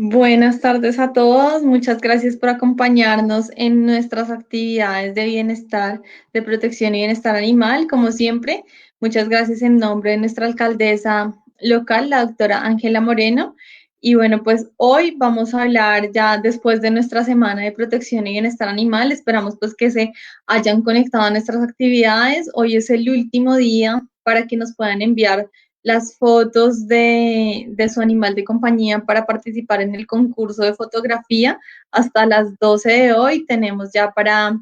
Buenas tardes a todos. Muchas gracias por acompañarnos en nuestras actividades de bienestar, de protección y bienestar animal. Como siempre, muchas gracias en nombre de nuestra alcaldesa local, la doctora Ángela Moreno. Y bueno, pues hoy vamos a hablar ya después de nuestra semana de protección y bienestar animal. Esperamos pues que se hayan conectado a nuestras actividades. Hoy es el último día para que nos puedan enviar las fotos de su animal de compañía para participar en el concurso de fotografía. Hasta las 12 de hoy tenemos ya para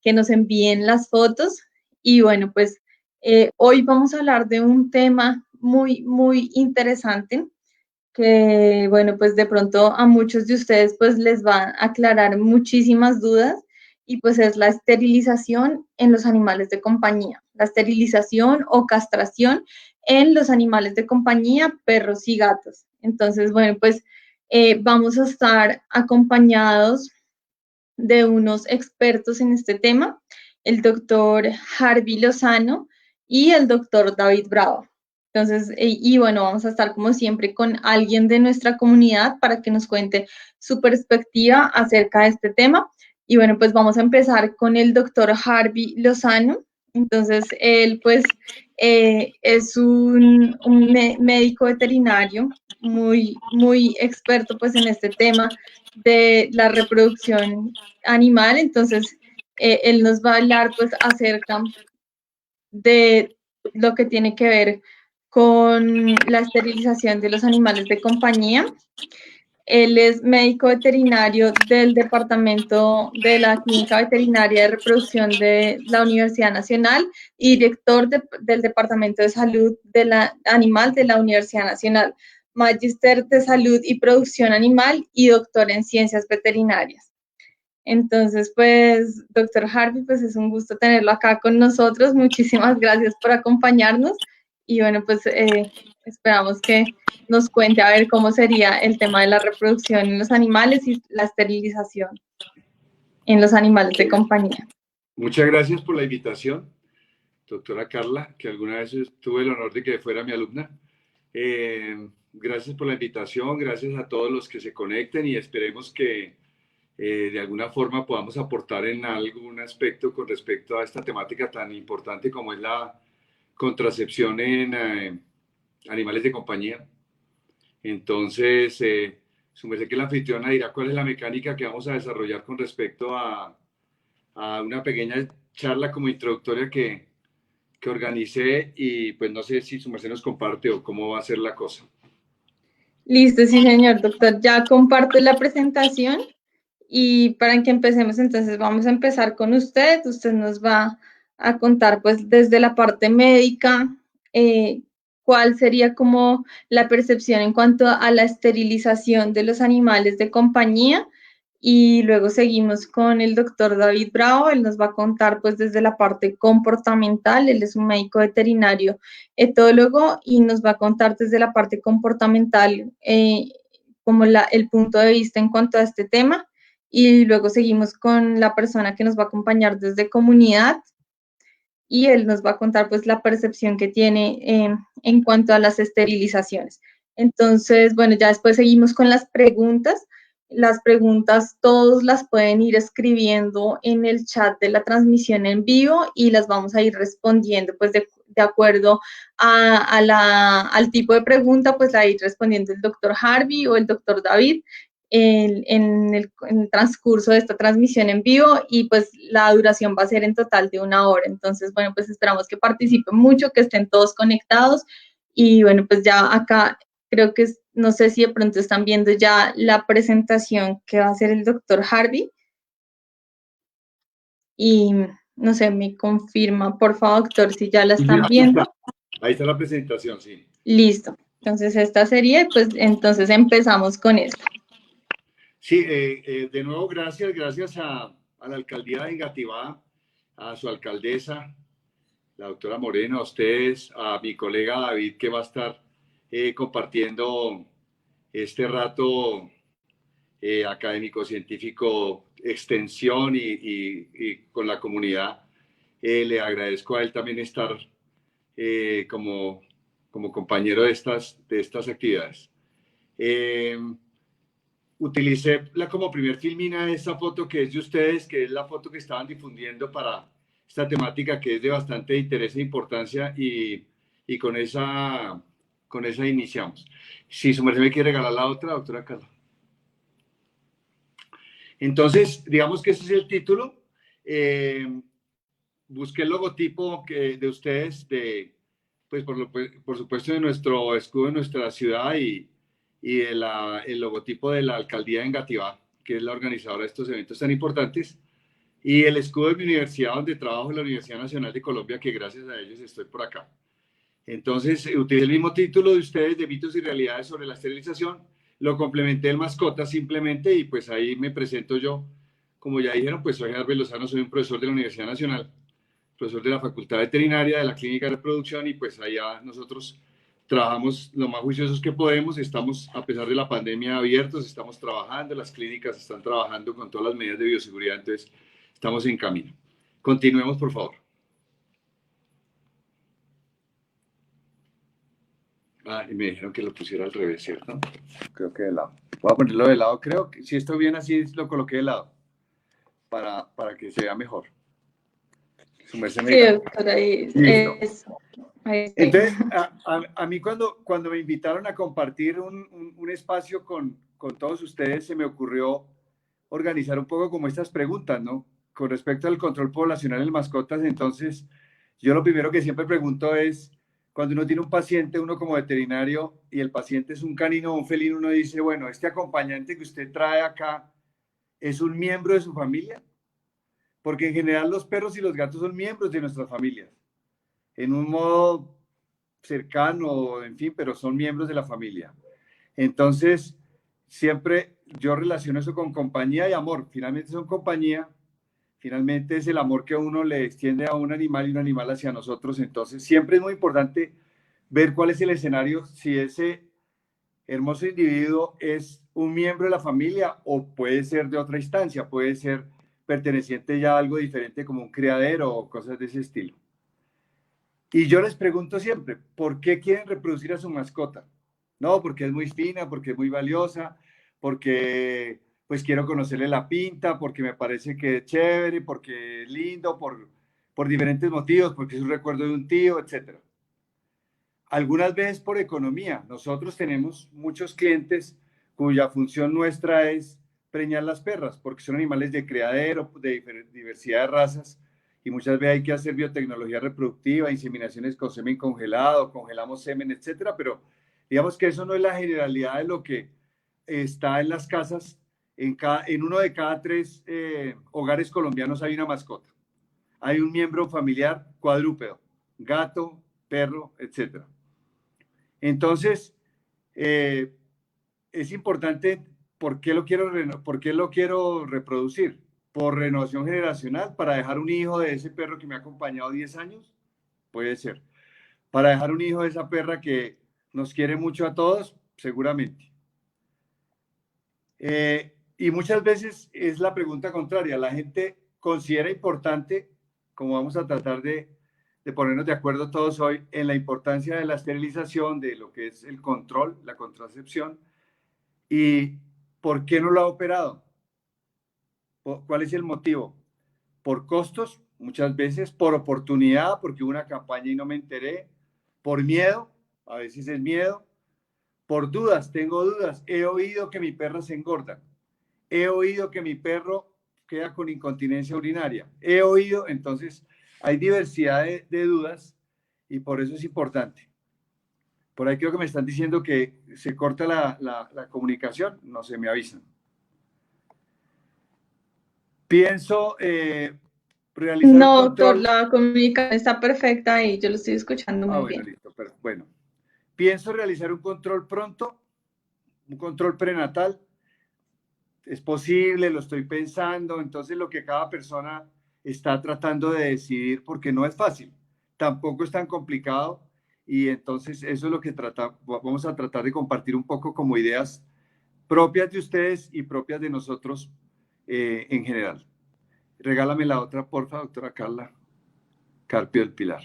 que nos envíen las fotos. Y bueno, pues hoy vamos a hablar de un tema muy interesante que, bueno, pues de pronto a muchos de ustedes pues les va a aclarar muchísimas dudas y pues es la esterilización en los animales de compañía, la esterilización o castración en los animales de compañía, perros y gatos. Entonces, bueno, pues vamos a estar acompañados de unos expertos en este tema, el doctor Harvey Lozano y el doctor David Bravo. Entonces, y bueno, vamos a estar como siempre con alguien de nuestra comunidad para que nos cuente su perspectiva acerca de este tema. Y bueno, pues vamos a empezar con el doctor Harvey Lozano. Entonces, él pues es un médico veterinario muy experto pues en este tema de la reproducción animal. Entonces él nos va a hablar pues acerca de lo que tiene que ver con la esterilización de los animales de compañía. Él es médico veterinario del departamento de la Clínica Veterinaria de Reproducción de la Universidad Nacional y director del Departamento de Salud de la Animal de la Universidad Nacional, magíster de Salud y Producción Animal y doctor en Ciencias Veterinarias. Entonces, pues, doctor Harvey, pues es un gusto tenerlo acá con nosotros. Muchísimas gracias por acompañarnos y bueno, pues esperamos que nos cuente a ver cómo sería el tema de la reproducción en los animales y la esterilización en los animales de compañía. Muchas gracias por la invitación, doctora Carla, que alguna vez tuve el honor de que fuera mi alumna. Gracias por la invitación, gracias a todos los que se conecten y esperemos que de alguna forma podamos aportar en algún aspecto con respecto a esta temática tan importante como es la contracepción en animales de compañía. Entonces, su merced que la anfitriona dirá cuál es la mecánica que vamos a desarrollar con respecto a una pequeña charla como introductoria que organicé y pues no sé si su merced nos comparte o cómo va a ser la cosa. Listo, sí, señor doctor. Ya comparto la presentación y para que empecemos, entonces vamos a empezar con usted. Usted nos va a contar, pues, desde la parte médica, cuál sería como la percepción en cuanto a la esterilización de los animales de compañía. Y luego seguimos con el doctor David Bravo. Él nos va a contar, pues, desde la parte comportamental. Él es un médico veterinario etólogo y nos va a contar desde la parte comportamental como el punto de vista en cuanto a este tema. Y luego seguimos con la persona que nos va a acompañar desde comunidad y él nos va a contar pues la percepción que tiene en cuanto a las esterilizaciones. Entonces, bueno, ya después seguimos con las preguntas. Las preguntas todos las pueden ir escribiendo en el chat de la transmisión en vivo y las vamos a ir respondiendo pues de acuerdo al tipo de pregunta, pues la va a ir respondiendo el doctor Harvey o el doctor David en el transcurso de esta transmisión en vivo y pues la duración va a ser en total de 1 hora. Entonces, bueno, pues esperamos que participen mucho, que estén todos conectados y bueno, pues ya acá creo que no sé si de pronto están viendo ya la presentación que va a hacer el doctor Harvey y no sé, me confirma, por favor, doctor, si ya la están viendo. Ahí está la presentación, sí. Listo. Entonces, esta serie, pues entonces empezamos con esta. Sí, de nuevo gracias a la alcaldía de Engativá, a su alcaldesa, la doctora Moreno, a ustedes, a mi colega David que va a estar compartiendo este rato académico, científico, extensión y con la comunidad. Le agradezco a él también estar como compañero de estas actividades. utilicé como primer filmina esta foto que es de ustedes, que es la foto que estaban difundiendo para esta temática que es de bastante interés e importancia y con esa iniciamos. Si su merced me quiere regalar la otra, doctora Carla. Entonces, digamos que ese es el título. Busqué el logotipo de ustedes, pues por supuesto de nuestro escudo de nuestra ciudad y el logotipo de la alcaldía de Engativá, que es la organizadora de estos eventos tan importantes, y el escudo de mi universidad donde trabajo, la Universidad Nacional de Colombia, que gracias a ellos estoy por acá. Entonces, utilicé el mismo título de ustedes, de mitos y realidades sobre la esterilización, lo complementé el mascota simplemente y pues ahí me presento yo. Como ya dijeron, pues soy Albert Lozano, soy un profesor de la Universidad Nacional, profesor de la Facultad Veterinaria, de la Clínica de Reproducción y pues allá nosotros trabajamos lo más juiciosos que podemos, estamos a pesar de la pandemia abiertos, estamos trabajando, las clínicas están trabajando con todas las medidas de bioseguridad, entonces estamos en camino. Continuemos, por favor. Ah, y me dijeron que lo pusiera al revés, ¿cierto? Creo que de lado. Voy a ponerlo de lado, creo que si estoy bien así, lo coloqué de lado para que se vea mejor. Sí, doctora, ahí, ahí está. Entonces, a mí cuando me invitaron a compartir un espacio con todos ustedes, se me ocurrió organizar un poco como estas preguntas, ¿no? Con respecto al control poblacional en mascotas, entonces, yo lo primero que siempre pregunto es, cuando uno tiene un paciente, uno como veterinario, y el paciente es un canino o un felino, uno dice, bueno, este acompañante que usted trae acá, ¿es un miembro de su familia? Porque en general los perros y los gatos son miembros de nuestras familias, en un modo cercano, en fin, pero son miembros de la familia. Entonces, siempre yo relaciono eso con compañía y amor. Finalmente son compañía, finalmente es el amor que uno le extiende a un animal y un animal hacia nosotros. Entonces, siempre es muy importante ver cuál es el escenario, si ese hermoso individuo es un miembro de la familia o puede ser de otra instancia, puede ser perteneciente ya a algo diferente como un criadero o cosas de ese estilo. Y yo les pregunto siempre, ¿por qué quieren reproducir a su mascota? No, porque es muy fina, porque es muy valiosa, porque pues quiero conocerle la pinta, porque me parece que es chévere, porque es lindo, por diferentes motivos, porque es un recuerdo de un tío, etc. Algunas veces por economía. Nosotros tenemos muchos clientes cuya función nuestra es preñar las perras, porque son animales de criadero, de diversidad de razas, y muchas veces hay que hacer biotecnología reproductiva, inseminaciones con semen congelado, congelamos semen, etcétera, pero digamos que eso no es la generalidad de lo que está en las casas. En uno de cada tres hogares colombianos hay una mascota. Hay un miembro familiar cuadrúpedo, gato, perro, etcétera. Entonces, es importante, por qué lo quiero reproducir? Por renovación generacional, para dejar un hijo de ese perro que me ha acompañado 10 años, puede ser. Para dejar un hijo de esa perra que nos quiere mucho a todos, seguramente. Y muchas veces es la pregunta contraria. La gente considera importante, como vamos a tratar de ponernos de acuerdo todos hoy, en la importancia de la esterilización, de lo que es el control, la contracepción, y por qué no lo ha operado. ¿Cuál es el motivo? Por costos, muchas veces, por oportunidad, porque hubo una campaña y no me enteré, por miedo, a veces es miedo, por dudas, tengo dudas, he oído que mi perra se engorda, he oído que mi perro queda con incontinencia urinaria, he oído, entonces hay diversidad de dudas y por eso es importante. Por ahí creo que me están diciendo que se corta la comunicación, no se me avisan. Pienso realizar un No, doctor, control. la comunicación está perfecta y yo lo estoy escuchando muy Bueno, bien. listo, pero bueno. Pienso realizar un control pronto, un control prenatal. Es posible, lo estoy pensando. Entonces, lo que cada persona está tratando de decidir, porque no es fácil, tampoco es tan complicado. Y entonces, eso es lo que vamos a tratar de compartir un poco como ideas propias de ustedes y propias de nosotros en general. Regálame la otra, porfa, doctora Carla Carpio del Pilar.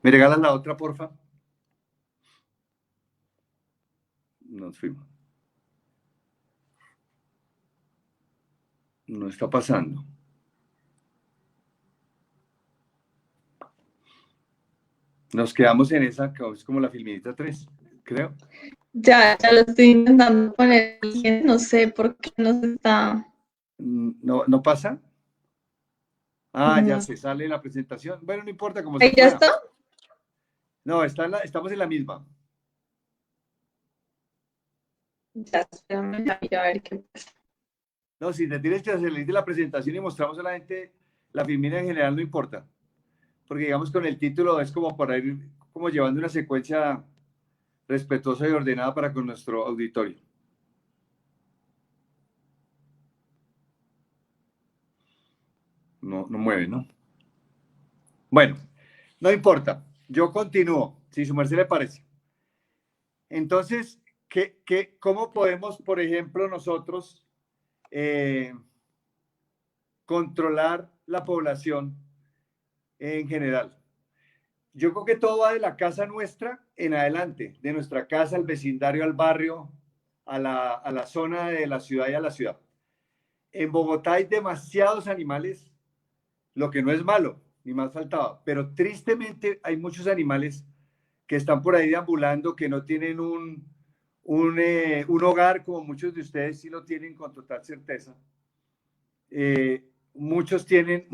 ¿Me regalas la otra, porfa? Nos fuimos. no está pasando. Nos quedamos en esa, es como la filminita 3, creo. Ya lo estoy intentando poner, no sé por qué no se está. ¿No, no pasa? Ah, ya No. se sale la presentación. Bueno, no importa cómo se Ahí ya pueda. está. No, estamos en la misma. Ya, espérame, a ver qué pasa. No, si te tienes que salir de la presentación y mostramos solamente la filmina en general, no importa. Porque digamos con el título es como para ir como llevando una secuencia respetuosa y ordenada para con nuestro auditorio. No, no mueve, ¿no? Bueno, no importa. Yo continúo, si su merced le parece. Entonces, cómo podemos, por ejemplo, nosotros controlar la población en general? Yo creo que todo va de la casa nuestra en adelante, de nuestra casa al vecindario, al barrio, a la zona de la ciudad y a la ciudad. En Bogotá hay demasiados animales, lo que no es malo, ni más faltaba, pero tristemente hay muchos animales que están por ahí deambulando, que no tienen un hogar como muchos de ustedes sí lo tienen con total certeza. Muchos tienen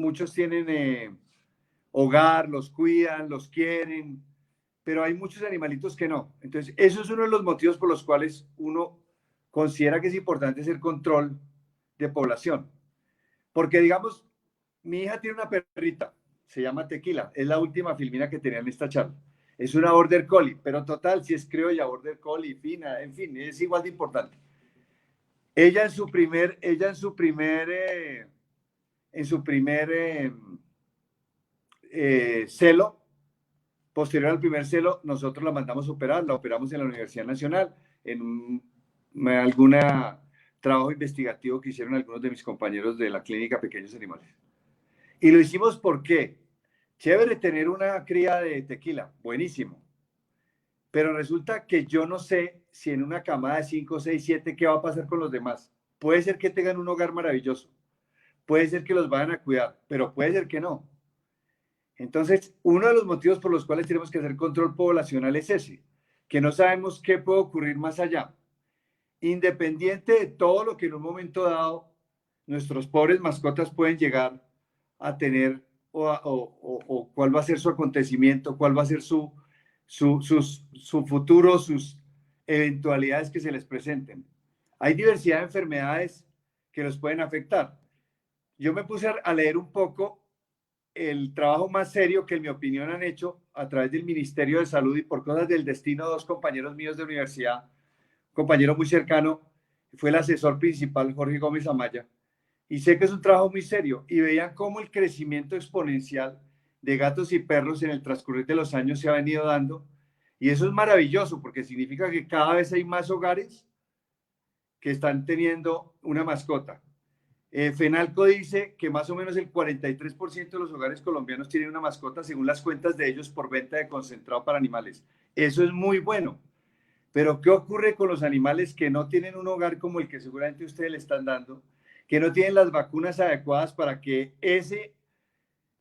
hogar, los cuidan, los quieren, pero hay muchos animalitos que no. Entonces, eso es uno de los motivos por los cuales uno considera que es importante hacer control de población. Porque, digamos, mi hija tiene una perrita, se llama Tequila, es la última filmina que tenía en esta charla. Es una Border Collie, pero total, si es criolla, Border Collie, fina, en fin, es igual de importante. Ella en su primer celo, posterior al primer celo, nosotros la mandamos a operar, la operamos en la Universidad Nacional, en algún trabajo investigativo que hicieron algunos de mis compañeros de la clínica Pequeños Animales. Y lo hicimos porque, chévere tener una cría de Tequila, buenísimo, pero resulta que yo no sé si en una camada de 5, 6, 7, ¿qué va a pasar con los demás? Puede ser que tengan un hogar maravilloso, puede ser que los vayan a cuidar, pero puede ser que no. Entonces, uno de los motivos por los cuales tenemos que hacer control poblacional es ese, que no sabemos qué puede ocurrir más allá. Independiente de todo lo que en un momento dado nuestros pobres mascotas pueden llegar a tener o cuál va a ser su acontecimiento, cuál va a ser su futuro, sus eventualidades que se les presenten. Hay diversidad de enfermedades que los pueden afectar. Yo me puse a leer un poco el trabajo más serio que en mi opinión han hecho a través del Ministerio de Salud y por cosas del destino, dos compañeros míos de universidad, compañero muy cercano, fue el asesor principal Jorge Gómez Amaya, y sé que es un trabajo muy serio, y veían cómo el crecimiento exponencial de gatos y perros en el transcurrir de los años se ha venido dando, y eso es maravilloso porque significa que cada vez hay más hogares que están teniendo una mascota. FENALCO dice que más o menos el 43% de los hogares colombianos tienen una mascota según las cuentas de ellos por venta de concentrado para animales. Eso es muy bueno. Pero ¿qué ocurre con los animales que no tienen un hogar como el que seguramente ustedes le están dando? Que no tienen las vacunas adecuadas para que ese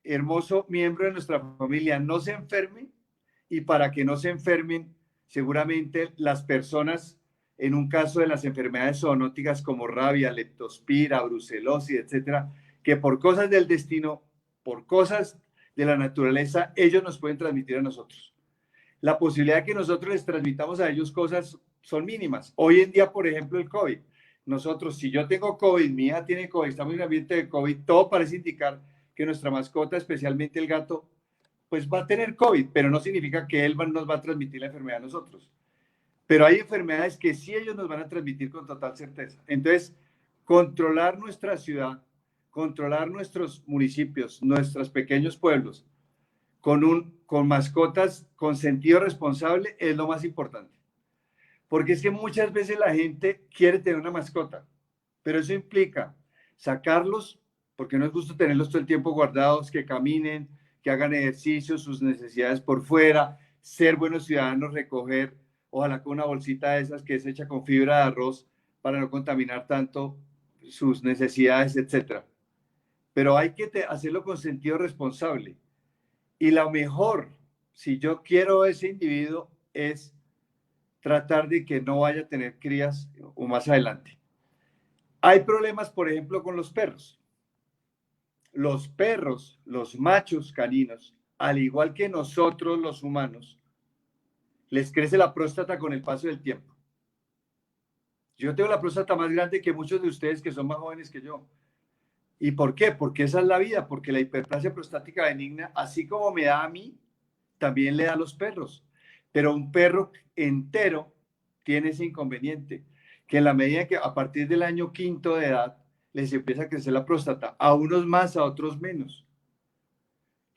hermoso miembro de nuestra familia no se enferme y para que no se enfermen seguramente las personas en un caso de las enfermedades zoonóticas como rabia, leptospira, brucelosis, etcétera, que por cosas del destino, por cosas de la naturaleza, ellos nos pueden transmitir a nosotros. La posibilidad de que nosotros les transmitamos a ellos cosas son mínimas. Hoy en día, por ejemplo, el COVID. Nosotros, si yo tengo COVID, mi hija tiene COVID, estamos en un ambiente de COVID, todo parece indicar que nuestra mascota, especialmente el gato, pues va a tener COVID, pero no significa que él nos va a transmitir la enfermedad a nosotros. Pero hay enfermedades que sí ellos nos van a transmitir con total certeza. Entonces, controlar nuestra ciudad, controlar nuestros municipios, nuestros pequeños pueblos, con mascotas con sentido responsable es lo más importante. Porque es que muchas veces la gente quiere tener una mascota, pero eso implica sacarlos, porque no es justo tenerlos todo el tiempo guardados, que caminen, que hagan ejercicio, sus necesidades por fuera, ser buenos ciudadanos, recoger, ojalá con una bolsita de esas que es hecha con fibra de arroz para no contaminar tanto sus necesidades, etcétera. Pero hay que hacerlo con sentido responsable. Y lo mejor, si yo quiero a ese individuo, es tratar de que no vaya a tener crías o más adelante. Hay problemas, por ejemplo, con los perros. Los perros, los machos caninos, al igual que nosotros los humanos, les crece la próstata con el paso del tiempo. Yo tengo la próstata más grande que muchos de ustedes que son más jóvenes que yo. ¿Y por qué? Porque esa es la vida, porque la hiperplasia prostática benigna, así como me da a mí, también le da a los perros. Pero un perro entero tiene ese inconveniente, que en la medida que a partir del año quinto de edad les empieza a crecer la próstata, a unos más, a otros menos.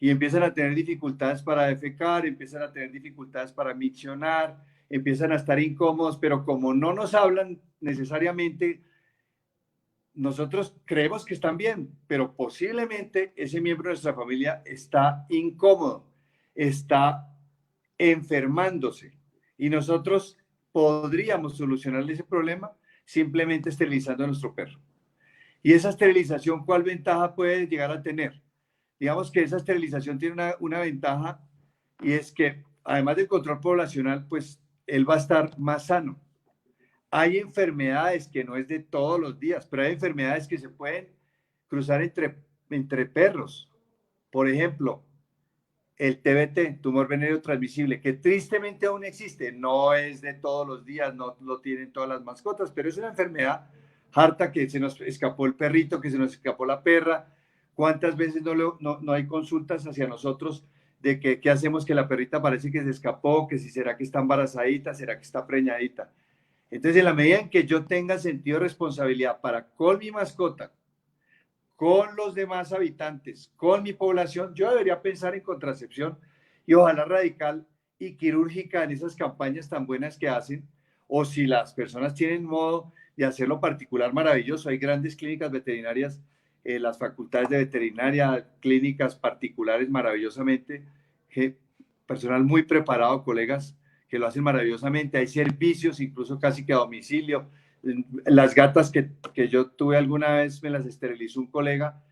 Y empiezan a tener dificultades para defecar, empiezan a tener dificultades para miccionar, empiezan a estar incómodos, pero como no nos hablan necesariamente, nosotros creemos que están bien, pero posiblemente ese miembro de nuestra familia está incómodo, está enfermándose y nosotros podríamos solucionarle ese problema simplemente esterilizando a nuestro perro. Y esa esterilización, ¿cuál ventaja puede llegar a tener? Digamos que esa esterilización tiene una ventaja y es que además del control poblacional, pues él va a estar más sano. Hay enfermedades que no es de todos los días, pero hay enfermedades que se pueden cruzar entre perros. Por ejemplo, el TBT, tumor venéreo transmisible, que tristemente aún existe, no es de todos los días, no lo tienen todas las mascotas, pero es una enfermedad harta que se nos escapó el perrito, que se nos escapó la perra. ¿Cuántas veces no hay consultas hacia nosotros de que qué hacemos que la perrita parece que se escapó, que si será que está embarazadita, será que está preñadita? Entonces, en la medida en que yo tenga sentido de responsabilidad para con mi mascota, con los demás habitantes, con mi población, yo debería pensar en contracepción y ojalá radical y quirúrgica en esas campañas tan buenas que hacen, o si las personas tienen modo de hacerlo particular, maravilloso. Hay grandes clínicas veterinarias, las facultades de veterinaria, clínicas particulares maravillosamente, personal muy preparado, colegas que lo hacen maravillosamente. Hay servicios, incluso casi que a domicilio. Las gatas que yo tuve alguna vez me las esterilizó un colega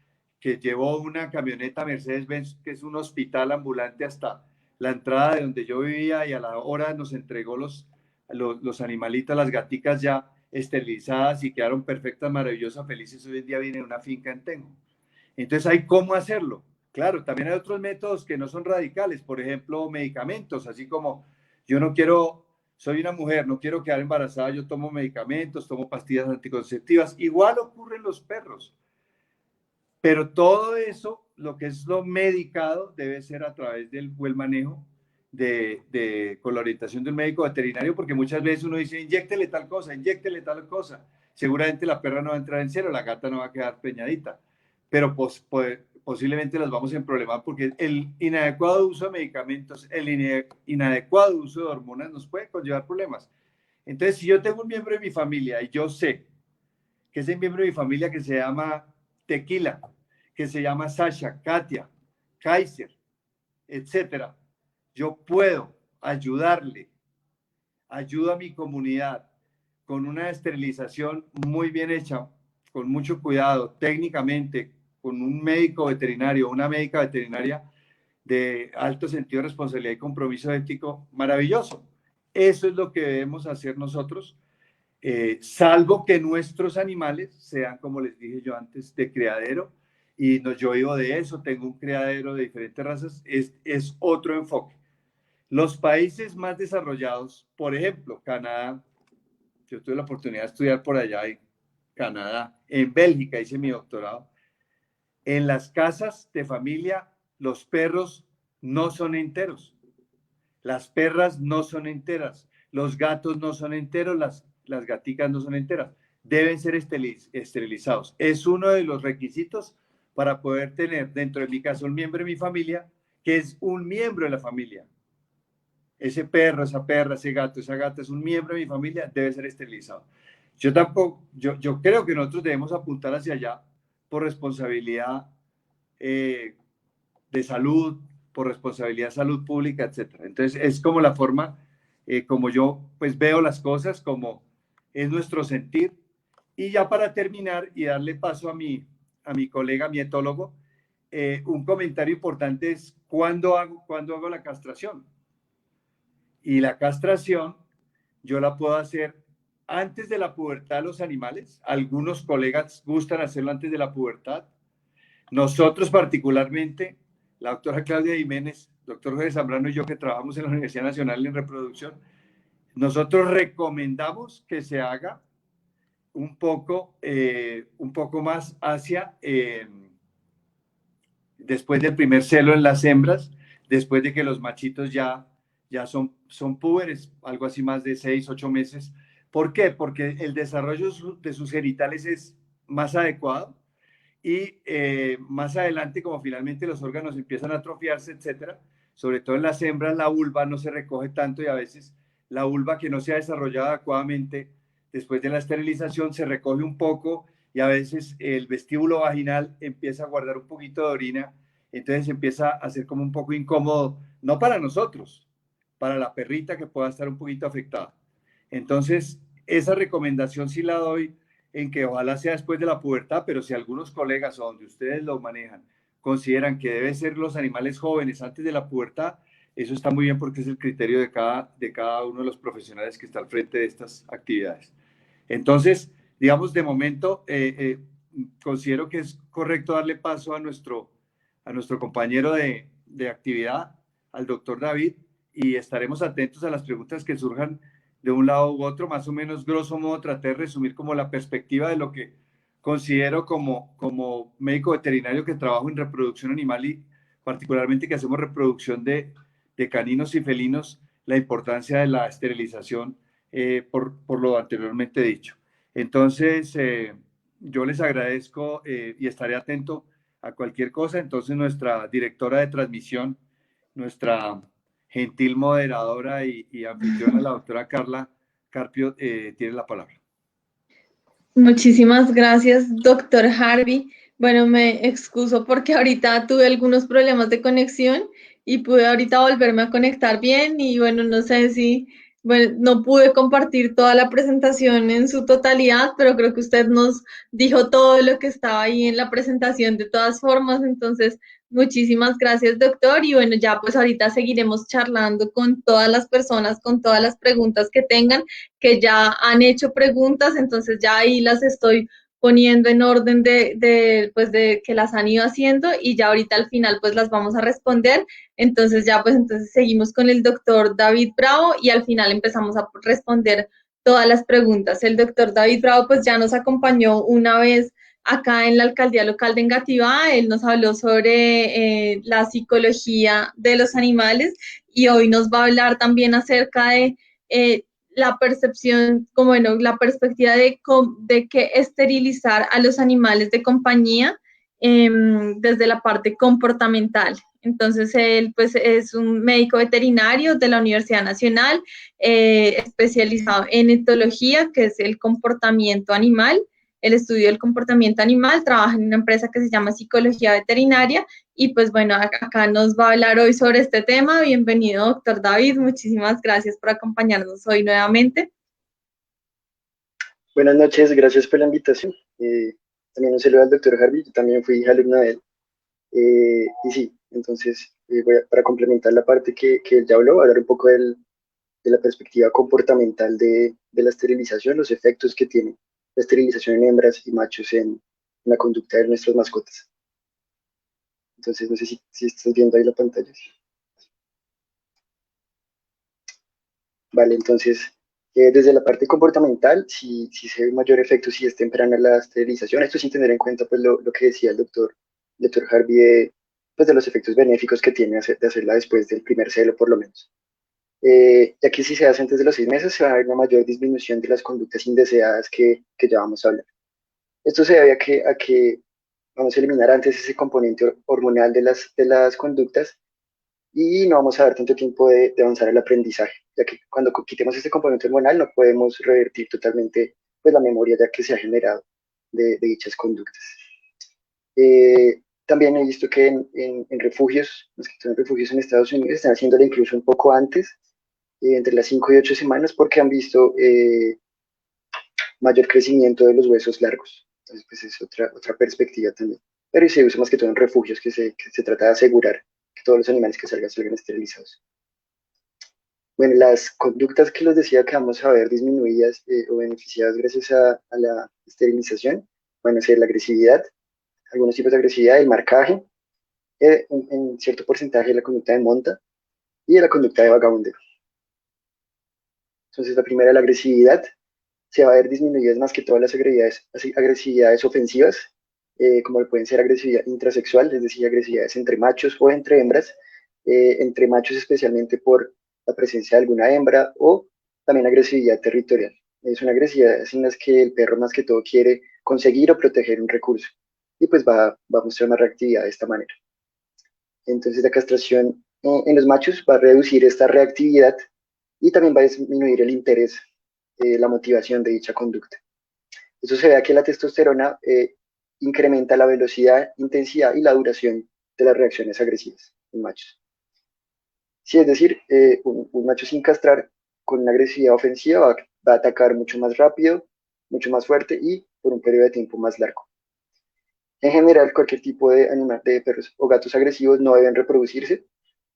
que llevó una camioneta Mercedes-Benz, que es un hospital ambulante, hasta la entrada de donde yo vivía y a la hora nos entregó los animalitos, las gaticas ya esterilizadas y quedaron perfectas, maravillosas, felices. Hoy en día vienen en una finca en Tenjo. Entonces hay cómo hacerlo. Claro, también hay otros métodos que no son radicales, por ejemplo, medicamentos, así como yo no quiero, soy una mujer, no quiero quedar embarazada, yo tomo medicamentos, tomo pastillas anticonceptivas, igual ocurre en los perros, pero todo eso, lo que es lo medicado, debe ser a través del buen manejo con la orientación del médico veterinario, porque muchas veces uno dice, inyéctele tal cosa, seguramente la perra no va a entrar en cero, la gata no va a quedar preñadita, pero posiblemente las vamos a problemar porque el inadecuado uso de medicamentos, el inadecuado uso de hormonas nos puede conllevar problemas. Entonces, si yo tengo un miembro de mi familia y yo sé que ese miembro de mi familia que se llama Tequila, que se llama Sasha, Katia, Kaiser, etcétera, yo puedo ayudarle, ayudo a mi comunidad con una esterilización muy bien hecha, con mucho cuidado, técnicamente, con un médico veterinario, una médica veterinaria de alto sentido de responsabilidad y compromiso ético, maravilloso. Eso es lo que debemos hacer nosotros, salvo que nuestros animales sean, como les dije yo antes, de criadero, y no, yo vivo de eso, tengo un criadero de diferentes razas, es otro enfoque. Los países más desarrollados, por ejemplo, Canadá, yo tuve la oportunidad de estudiar por allá en Canadá, en Bélgica hice mi doctorado. En las casas de familia, los perros no son enteros, las perras no son enteras, los gatos no son enteros, las gaticas no son enteras. Deben ser esterilizados. Es uno de los requisitos para poder tener, dentro de mi caso, un miembro de mi familia, que es un miembro de la familia. Ese perro, esa perra, ese gato, esa gata es un miembro de mi familia, debe ser esterilizado. Yo creo que nosotros debemos apuntar hacia allá por responsabilidad de salud, por responsabilidad de salud pública, etcétera. Entonces, es como la forma como yo pues veo las cosas, como es nuestro sentir Y ya para terminar y darle paso a mi colega, mi etólogo, un comentario importante es cuándo hago la castración. Y la castración yo la puedo hacer antes de la pubertad de los animales. Algunos colegas gustan hacerlo antes de la pubertad. Nosotros particularmente, la doctora Claudia Jiménez, doctor Jorge Zambrano y yo que trabajamos en la Universidad Nacional en Reproducción, nosotros recomendamos que se haga un poco más hacia después del primer celo en las hembras, después de que los machitos ya son púberes, algo así más de 6, 8 meses. ¿Por qué? Porque el desarrollo de sus genitales es más adecuado y más adelante, como finalmente los órganos empiezan a atrofiarse, etcétera, sobre todo en las hembras, la vulva no se recoge tanto y a veces la vulva que no se ha desarrollado adecuadamente después de la esterilización se recoge un poco y a veces el vestíbulo vaginal empieza a guardar un poquito de orina, entonces empieza a ser como un poco incómodo, no para nosotros, para la perrita que pueda estar un poquito afectada. Entonces, esa recomendación sí la doy en que ojalá sea después de la pubertad, pero si algunos colegas o donde ustedes lo manejan consideran que deben ser los animales jóvenes antes de la pubertad, eso está muy bien porque es el criterio de cada uno de los profesionales que está al frente de estas actividades. Entonces, digamos, de momento, considero que es correcto darle paso a nuestro compañero de actividad, al doctor David, y estaremos atentos a las preguntas que surjan de un lado u otro, más o menos, grosso modo, traté de resumir como la perspectiva de lo que considero como médico veterinario que trabajo en reproducción animal y particularmente que hacemos reproducción de caninos y felinos, la importancia de la esterilización por lo anteriormente dicho. Entonces, yo les agradezco y estaré atento a cualquier cosa. Entonces, nuestra directora de transmisión, nuestra gentil moderadora y anfitriona, la doctora Carla Carpio, tiene la palabra. Muchísimas gracias, doctor Harvey. Bueno, me excuso porque ahorita tuve algunos problemas de conexión y pude ahorita volverme a conectar bien y bueno, no sé si, bueno, no pude compartir toda la presentación en su totalidad, pero creo que usted nos dijo todo lo que estaba ahí en la presentación de todas formas. Entonces, muchísimas gracias, doctor. Y bueno, ya pues ahorita seguiremos charlando con todas las personas, con todas las preguntas que tengan, que ya han hecho preguntas, entonces ya ahí las estoy poniendo en orden pues de que las han ido haciendo y ya ahorita al final pues las vamos a responder. Entonces ya pues entonces seguimos con el doctor David Bravo y al final empezamos a responder todas las preguntas. El doctor David Bravo pues ya nos acompañó una vez acá en la alcaldía local de Engativá. Él nos habló sobre la psicología de los animales y hoy nos va a hablar también acerca de la percepción, como bueno, la perspectiva de que esterilizar a los animales de compañía desde la parte comportamental. Entonces, él pues es un médico veterinario de la Universidad Nacional, especializado en etología, que es el comportamiento animal, el estudio del comportamiento animal, trabaja en una empresa que se llama Psicología Veterinaria y pues bueno, acá nos va a hablar hoy sobre este tema. Bienvenido, doctor David, muchísimas gracias por acompañarnos hoy nuevamente. Buenas noches, gracias por la invitación. También un saludo al doctor Harvey, yo también fui alumno de él. Y sí, entonces para complementar la parte que él ya habló, voy a hablar un poco de la perspectiva comportamental de la esterilización, los efectos que tiene la esterilización en hembras y machos en la conducta de nuestras mascotas. Entonces, no sé si estás viendo ahí la pantalla. Vale, entonces, desde la parte comportamental, si se ve mayor efecto si es temprana la esterilización, esto sin tener en cuenta pues, lo que decía el doctor Harvey, pues, de los efectos benéficos que tiene de hacerla después del primer celo, por lo menos. Ya que si se hace antes de los 6 meses, se va a ver una mayor disminución de las conductas indeseadas que ya vamos a hablar. Esto se debe a que vamos a eliminar antes ese componente hormonal de las conductas y no vamos a dar tanto tiempo de avanzar el aprendizaje, ya que cuando quitemos este componente hormonal no podemos revertir totalmente pues, la memoria ya que se ha generado de dichas conductas. También he visto que en refugios, más que todo en refugios en Estados Unidos, están haciéndolo incluso un poco antes, entre las 5 y 8 semanas, porque han visto mayor crecimiento de los huesos largos. Entonces, pues es otra perspectiva también. Pero se usa más que todo en refugios, que se trata de asegurar que todos los animales que salgan esterilizados. Bueno, las conductas que les decía que vamos a ver disminuidas o beneficiadas gracias a la esterilización van a ser la agresividad, algunos tipos de agresividad, el marcaje, en cierto porcentaje de la conducta de monta y de la conducta de vagabundeo. Entonces, la primera, la agresividad, se va a ver disminuidas más que todas las agresividades ofensivas, como pueden ser agresividad intrasexual, es decir, agresividades entre machos o entre hembras, entre machos especialmente por la presencia de alguna hembra, o también agresividad territorial. Es una agresividad en las que el perro más que todo quiere conseguir o proteger un recurso, y pues va a mostrar una reactividad de esta manera. Entonces la castración en los machos va a reducir esta reactividad y también va a disminuir el interés, la motivación de dicha conducta. Eso se ve que la testosterona incrementa la velocidad, intensidad y la duración de las reacciones agresivas en machos. Sí, es decir, un macho sin castrar con una agresividad ofensiva va a atacar mucho más rápido, mucho más fuerte y por un periodo de tiempo más largo. En general, cualquier tipo de animal, de perros o gatos agresivos no deben reproducirse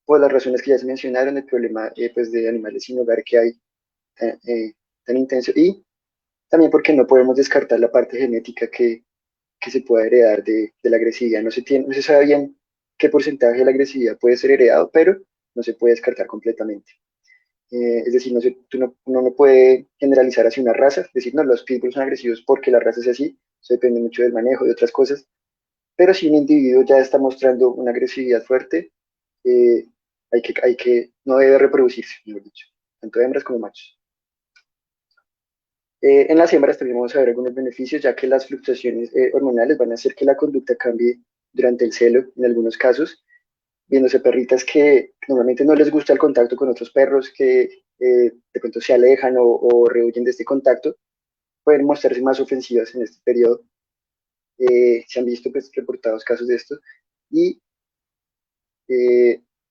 por las razones que ya se mencionaron, el problema pues de animales sin hogar que hay tan intenso, y también porque no podemos descartar la parte genética que se puede heredar de la agresividad. No se sabe bien qué porcentaje de la agresividad puede ser heredado, pero no se puede descartar completamente. Es decir, uno no puede generalizar hacia una raza, decir, no, los pitbulls son agresivos porque la raza es así, eso depende mucho del manejo, de otras cosas, pero si un individuo ya está mostrando una agresividad fuerte, eh, no debe reproducirse, mejor dicho, tanto hembras como machos. En las hembras también vamos a ver algunos beneficios, ya que las fluctuaciones hormonales van a hacer que la conducta cambie durante el celo, en algunos casos, viéndose perritas que normalmente no les gusta el contacto con otros perros, que de pronto se alejan o rehuyen de este contacto, pueden mostrarse más ofensivas en este periodo. Se han visto pues, reportados casos de esto, y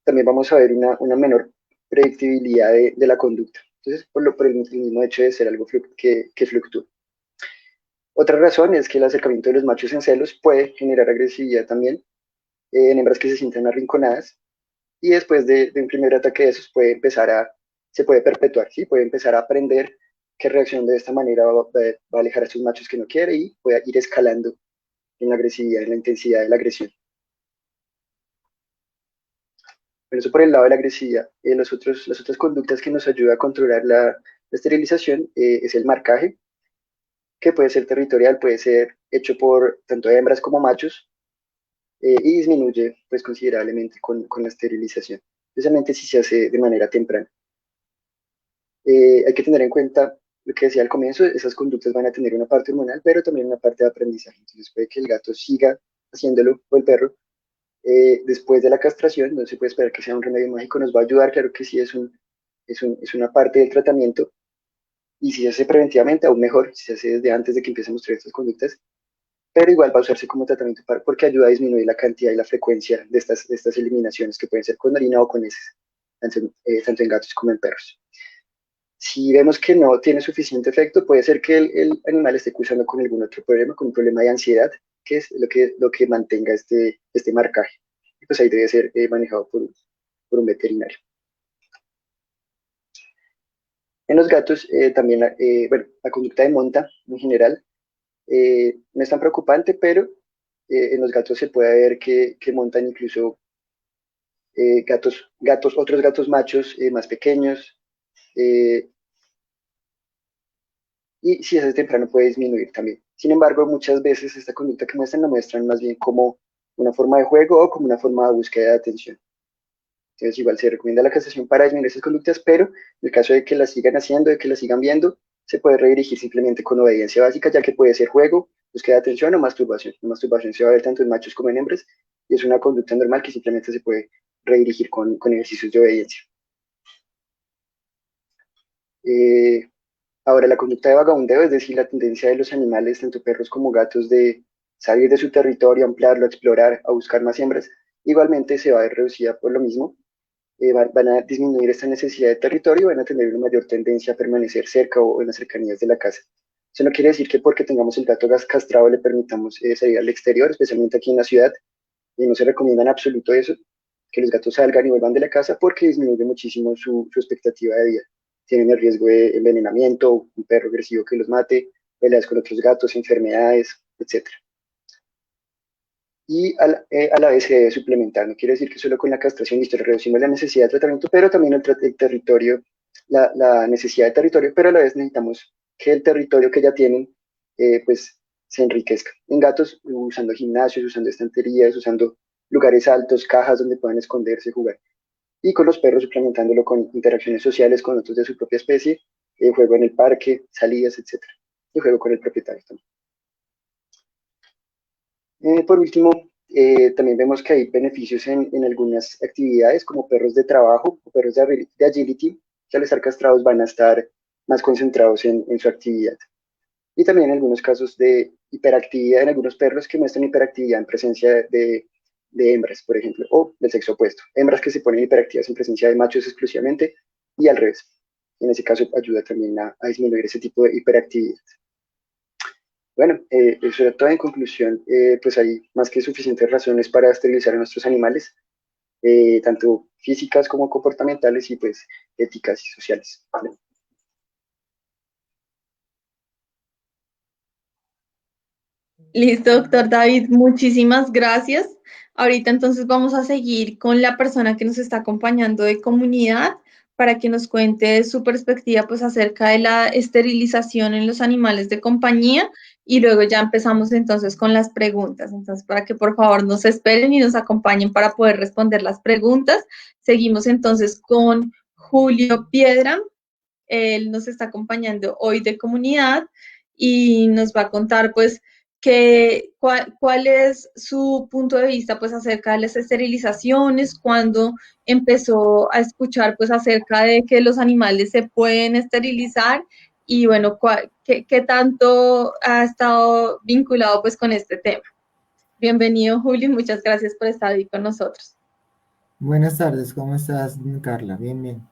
también vamos a ver una menor predictibilidad de la conducta. Entonces, por el mismo hecho de ser algo que fluctúa. Otra razón es que el acercamiento de los machos en celos puede generar agresividad también en hembras que se sientan arrinconadas, y después de un primer ataque de esos se puede perpetuar, ¿sí? Puede empezar a aprender que reacción de esta manera va a alejar a sus machos que no quiere y puede ir escalando en la agresividad, en la intensidad de la agresión. Pero eso por el lado de la agresividad. Las otras conductas que nos ayuda a controlar la esterilización es el marcaje, que puede ser territorial, puede ser hecho por tanto hembras como machos, y disminuye pues, considerablemente con la esterilización, especialmente si se hace de manera temprana. Hay que tener en cuenta lo que decía al comienzo, esas conductas van a tener una parte hormonal, pero también una parte de aprendizaje. Entonces puede que el gato siga haciéndolo, o el perro, después de la castración. No se puede esperar que sea un remedio mágico, nos va a ayudar, claro que sí, es una parte del tratamiento, y si se hace preventivamente, aún mejor, si se hace desde antes de que empiecen a mostrar estas conductas, pero igual va a usarse como tratamiento porque ayuda a disminuir la cantidad y la frecuencia de estas eliminaciones que pueden ser con orina o con heces, tanto en gatos como en perros. Si vemos que no tiene suficiente efecto, puede ser que el animal esté cursando con algún otro problema, con un problema de ansiedad, que es lo que mantenga este marcaje. Y pues ahí debe ser manejado por un veterinario. En los gatos también, bueno, la conducta de monta en general no es tan preocupante, pero en los gatos se puede ver que montan incluso otros gatos machos más pequeños, y si es temprano puede disminuir también. Sin embargo, muchas veces esta conducta que muestran la muestran más bien como una forma de juego o como una forma de búsqueda de atención. Entonces, igual se recomienda la castración para disminuir esas conductas, pero en el caso de que las sigan haciendo, de que las sigan viendo, se puede redirigir simplemente con obediencia básica, ya que puede ser juego, búsqueda de atención o masturbación. La masturbación se va a ver tanto en machos como en hembras, y es una conducta normal que simplemente se puede redirigir con ejercicios de obediencia. Ahora, la conducta de vagabundeo, es decir, la tendencia de los animales, tanto perros como gatos, de salir de su territorio, ampliarlo, explorar, a buscar más hembras, igualmente se va a ver reducida por lo mismo. Van a disminuir esta necesidad de territorio, van a tener una mayor tendencia a permanecer cerca o en las cercanías de la casa. Eso no quiere decir que porque tengamos el gato castrado le permitamos salir al exterior, especialmente aquí en la ciudad, y no se recomienda en absoluto eso, que los gatos salgan y vuelvan de la casa porque disminuye muchísimo su expectativa de vida. Tienen el riesgo de envenenamiento, un perro agresivo que los mate, peleas con otros gatos, enfermedades, etcétera. Y a la vez se debe suplementar. No quiere decir que solo con la castración listo, reducimos la necesidad de tratamiento, pero también el territorio, la necesidad de territorio, pero a la vez necesitamos que el territorio que ya tienen, pues se enriquezca. En gatos, usando gimnasios, usando estanterías, usando lugares altos, cajas donde puedan esconderse, jugar. Y con los perros suplementándolo con interacciones sociales con otros de su propia especie, juego en el parque, salidas, etcétera. Y juego con el propietario también. Por último, también vemos que hay beneficios en algunas actividades como perros de trabajo o perros de agility, que al estar castrados van a estar más concentrados en su actividad. Y también en algunos casos de hiperactividad en algunos perros que muestran hiperactividad en presencia de hembras, por ejemplo, o del sexo opuesto. Hembras que se ponen hiperactivas en presencia de machos exclusivamente y al revés. En ese caso ayuda también a disminuir ese tipo de hiperactividad. Bueno, eso era todo. En conclusión, pues hay más que suficientes razones para esterilizar a nuestros animales, tanto físicas como comportamentales y pues éticas y sociales. ¿Vale? Listo, doctor David, muchísimas gracias. Ahorita entonces vamos a seguir con la persona que nos está acompañando de comunidad para que nos cuente su perspectiva pues acerca de la esterilización en los animales de compañía y luego ya empezamos entonces con las preguntas. Entonces, para que por favor nos esperen y nos acompañen para poder responder las preguntas. Seguimos entonces con Julio Piedra. Él nos está acompañando hoy de comunidad y nos va a contar pues cuál es su punto de vista pues acerca de las esterilizaciones, cuando empezó a escuchar pues acerca de que los animales se pueden esterilizar y bueno, qué tanto ha estado vinculado pues con este tema. Bienvenido, Julio, y muchas gracias por estar ahí con nosotros. Buenas tardes, ¿cómo estás, Carla? Bien, bien.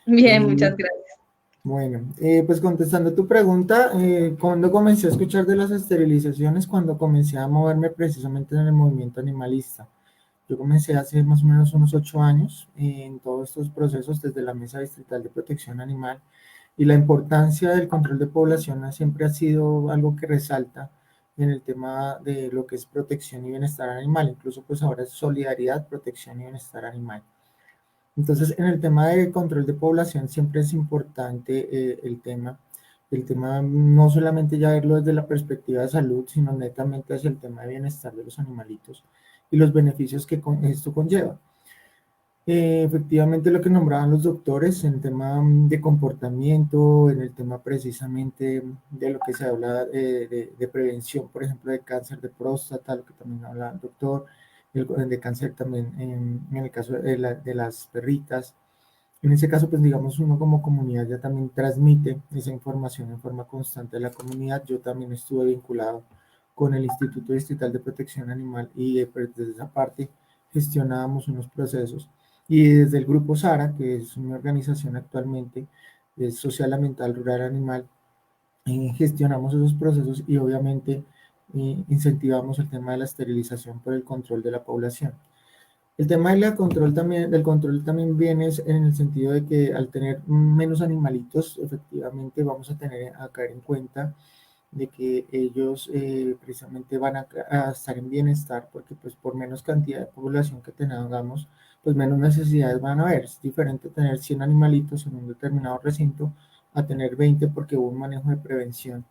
Bien, Eh, muchas gracias. bueno, pues contestando tu pregunta, cuando comencé a escuchar de las esterilizaciones, cuando comencé a moverme precisamente en el movimiento animalista. Yo comencé hace más o menos unos 8 años en todos estos procesos desde la Mesa Distrital de Protección Animal y la importancia del control de población siempre ha sido algo que resalta en el tema de lo que es protección y bienestar animal, incluso pues ahora es solidaridad, protección y bienestar animal. Entonces, en el tema de control de población siempre es importante el tema no solamente ya verlo desde la perspectiva de salud, sino netamente hacia el tema de bienestar de los animalitos y los beneficios que esto conlleva. Efectivamente, lo que nombraban los doctores en tema de comportamiento, en el tema precisamente de lo que se habla de prevención, por ejemplo, de cáncer de próstata, lo que también habla el doctor, de cáncer también en el caso de las perritas. En ese caso, pues digamos, uno como comunidad ya también transmite esa información en forma constante a la comunidad. Yo también estuve vinculado con el Instituto Distrital de Protección Animal y pues, desde esa parte gestionábamos unos procesos. Y desde el Grupo SARA, que es una organización actualmente social, ambiental, rural, animal, gestionamos esos procesos y obviamente incentivamos el tema de la esterilización por el control de la población. El tema del control también viene en el sentido de que al tener menos animalitos, efectivamente vamos a tener a caer en cuenta de que ellos precisamente van a estar en bienestar, porque pues por menos cantidad de población que tengamos, pues menos necesidades van a haber. Es diferente tener 100 animalitos en un determinado recinto a tener 20 porque hubo un manejo de prevención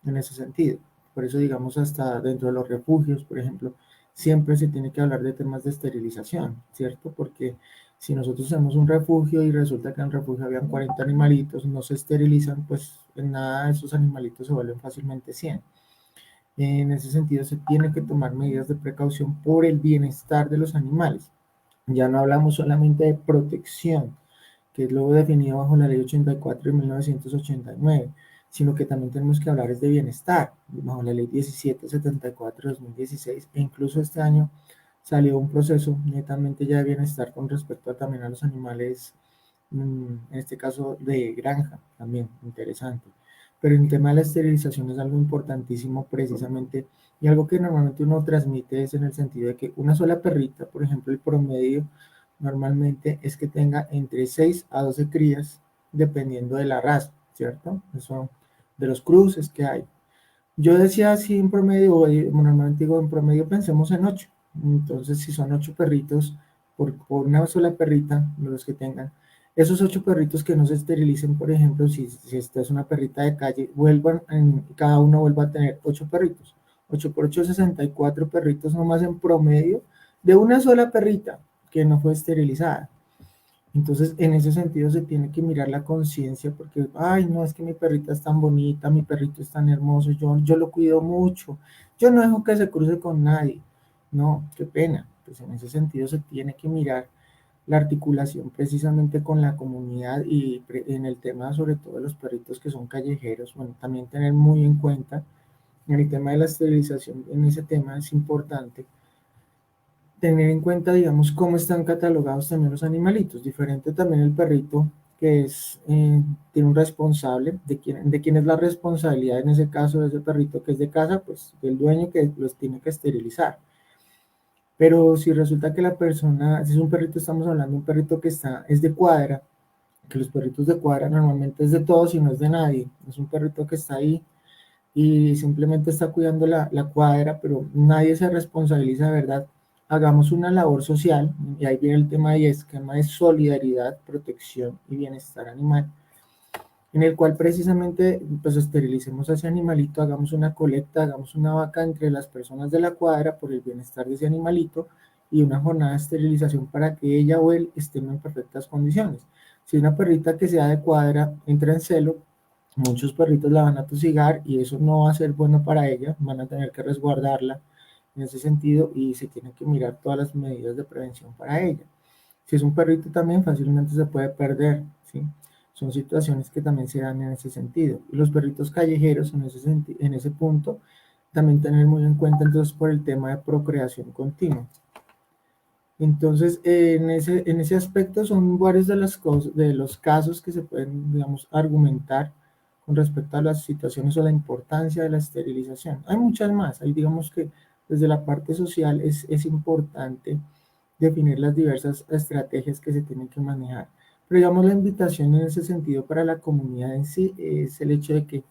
en ese sentido. Por eso, digamos, hasta dentro de los refugios, por ejemplo, siempre se tiene que hablar de temas de esterilización, ¿cierto? Porque si nosotros hacemos un refugio y resulta que en el refugio habían 40 animalitos, no se esterilizan, pues en nada de esos animalitos se vuelven fácilmente 100. En ese sentido, se tiene que tomar medidas de precaución por el bienestar de los animales. Ya no hablamos solamente de protección, que es lo definido bajo la Ley 84 de 1989, sino que también tenemos que hablar de bienestar, bajo la Ley 1774 de 2016, e incluso este año salió un proceso netamente ya de bienestar con respecto también a los animales, en este caso de granja, también interesante. pero el tema de la esterilización es algo importantísimo precisamente, y algo que normalmente uno transmite es en el sentido de que una sola perrita, por ejemplo, el promedio normalmente es que tenga entre 6 a 12 crías, dependiendo de la raza, ¿cierto? Eso, de los cruces que hay. Yo decía así en promedio, normalmente digo en promedio pensemos en 8. Entonces, si son 8 perritos por una sola perrita, los que tengan, esos 8 perritos que no se esterilicen, por ejemplo, si esta es una perrita de calle, cada uno vuelva a tener 8 perritos. 8 por 8, 64 perritos nomás en promedio de una sola perrita que no fue esterilizada. Entonces, en ese sentido se tiene que mirar la conciencia porque, ay, no, es que mi perrita es tan bonita, mi perrito es tan hermoso, yo lo cuido mucho, yo no dejo que se cruce con nadie. No, qué pena. Pues en ese sentido se tiene que mirar la articulación precisamente con la comunidad y en el tema sobre todo de los perritos que son callejeros, bueno, también tener muy en cuenta en el tema de la esterilización, en ese tema es importante tener en cuenta, digamos, cómo están catalogados también los animalitos. Diferente también el perrito, que tiene un responsable, de quién es la responsabilidad en ese caso de ese perrito que es de casa, pues del dueño que los tiene que esterilizar. Pero si resulta que la persona, si es un perrito, estamos hablando de un perrito que es de cuadra, que los perritos de cuadra normalmente es de todos y no es de nadie. Es un perrito que está ahí y simplemente está cuidando la cuadra, pero nadie se responsabiliza de verdad. Hagamos una labor social, y ahí viene el tema y esquema de solidaridad, protección y bienestar animal, en el cual precisamente pues esterilicemos a ese animalito, hagamos una colecta, hagamos una vaca entre las personas de la cuadra por el bienestar de ese animalito y una jornada de esterilización para que ella o él estén en perfectas condiciones. Si una perrita que sea de cuadra entra en celo, muchos perritos la van a tosigar y eso no va a ser bueno para ella, van a tener que resguardarla en ese sentido y se tienen que mirar todas las medidas de prevención para ella. Si es un perrito también fácilmente se puede perder, ¿sí? Son situaciones que también se dan en ese sentido. Y los perritos callejeros en ese punto también tener muy en cuenta entonces por el tema de procreación continua. Entonces, en ese aspecto son varios de los casos que se pueden, digamos, argumentar con respecto a las situaciones o la importancia de la esterilización. Hay muchas más. Hay, digamos que desde la parte social es importante definir las diversas estrategias que se tienen que manejar. Pero digamos, la invitación en ese sentido para la comunidad en sí es el hecho de que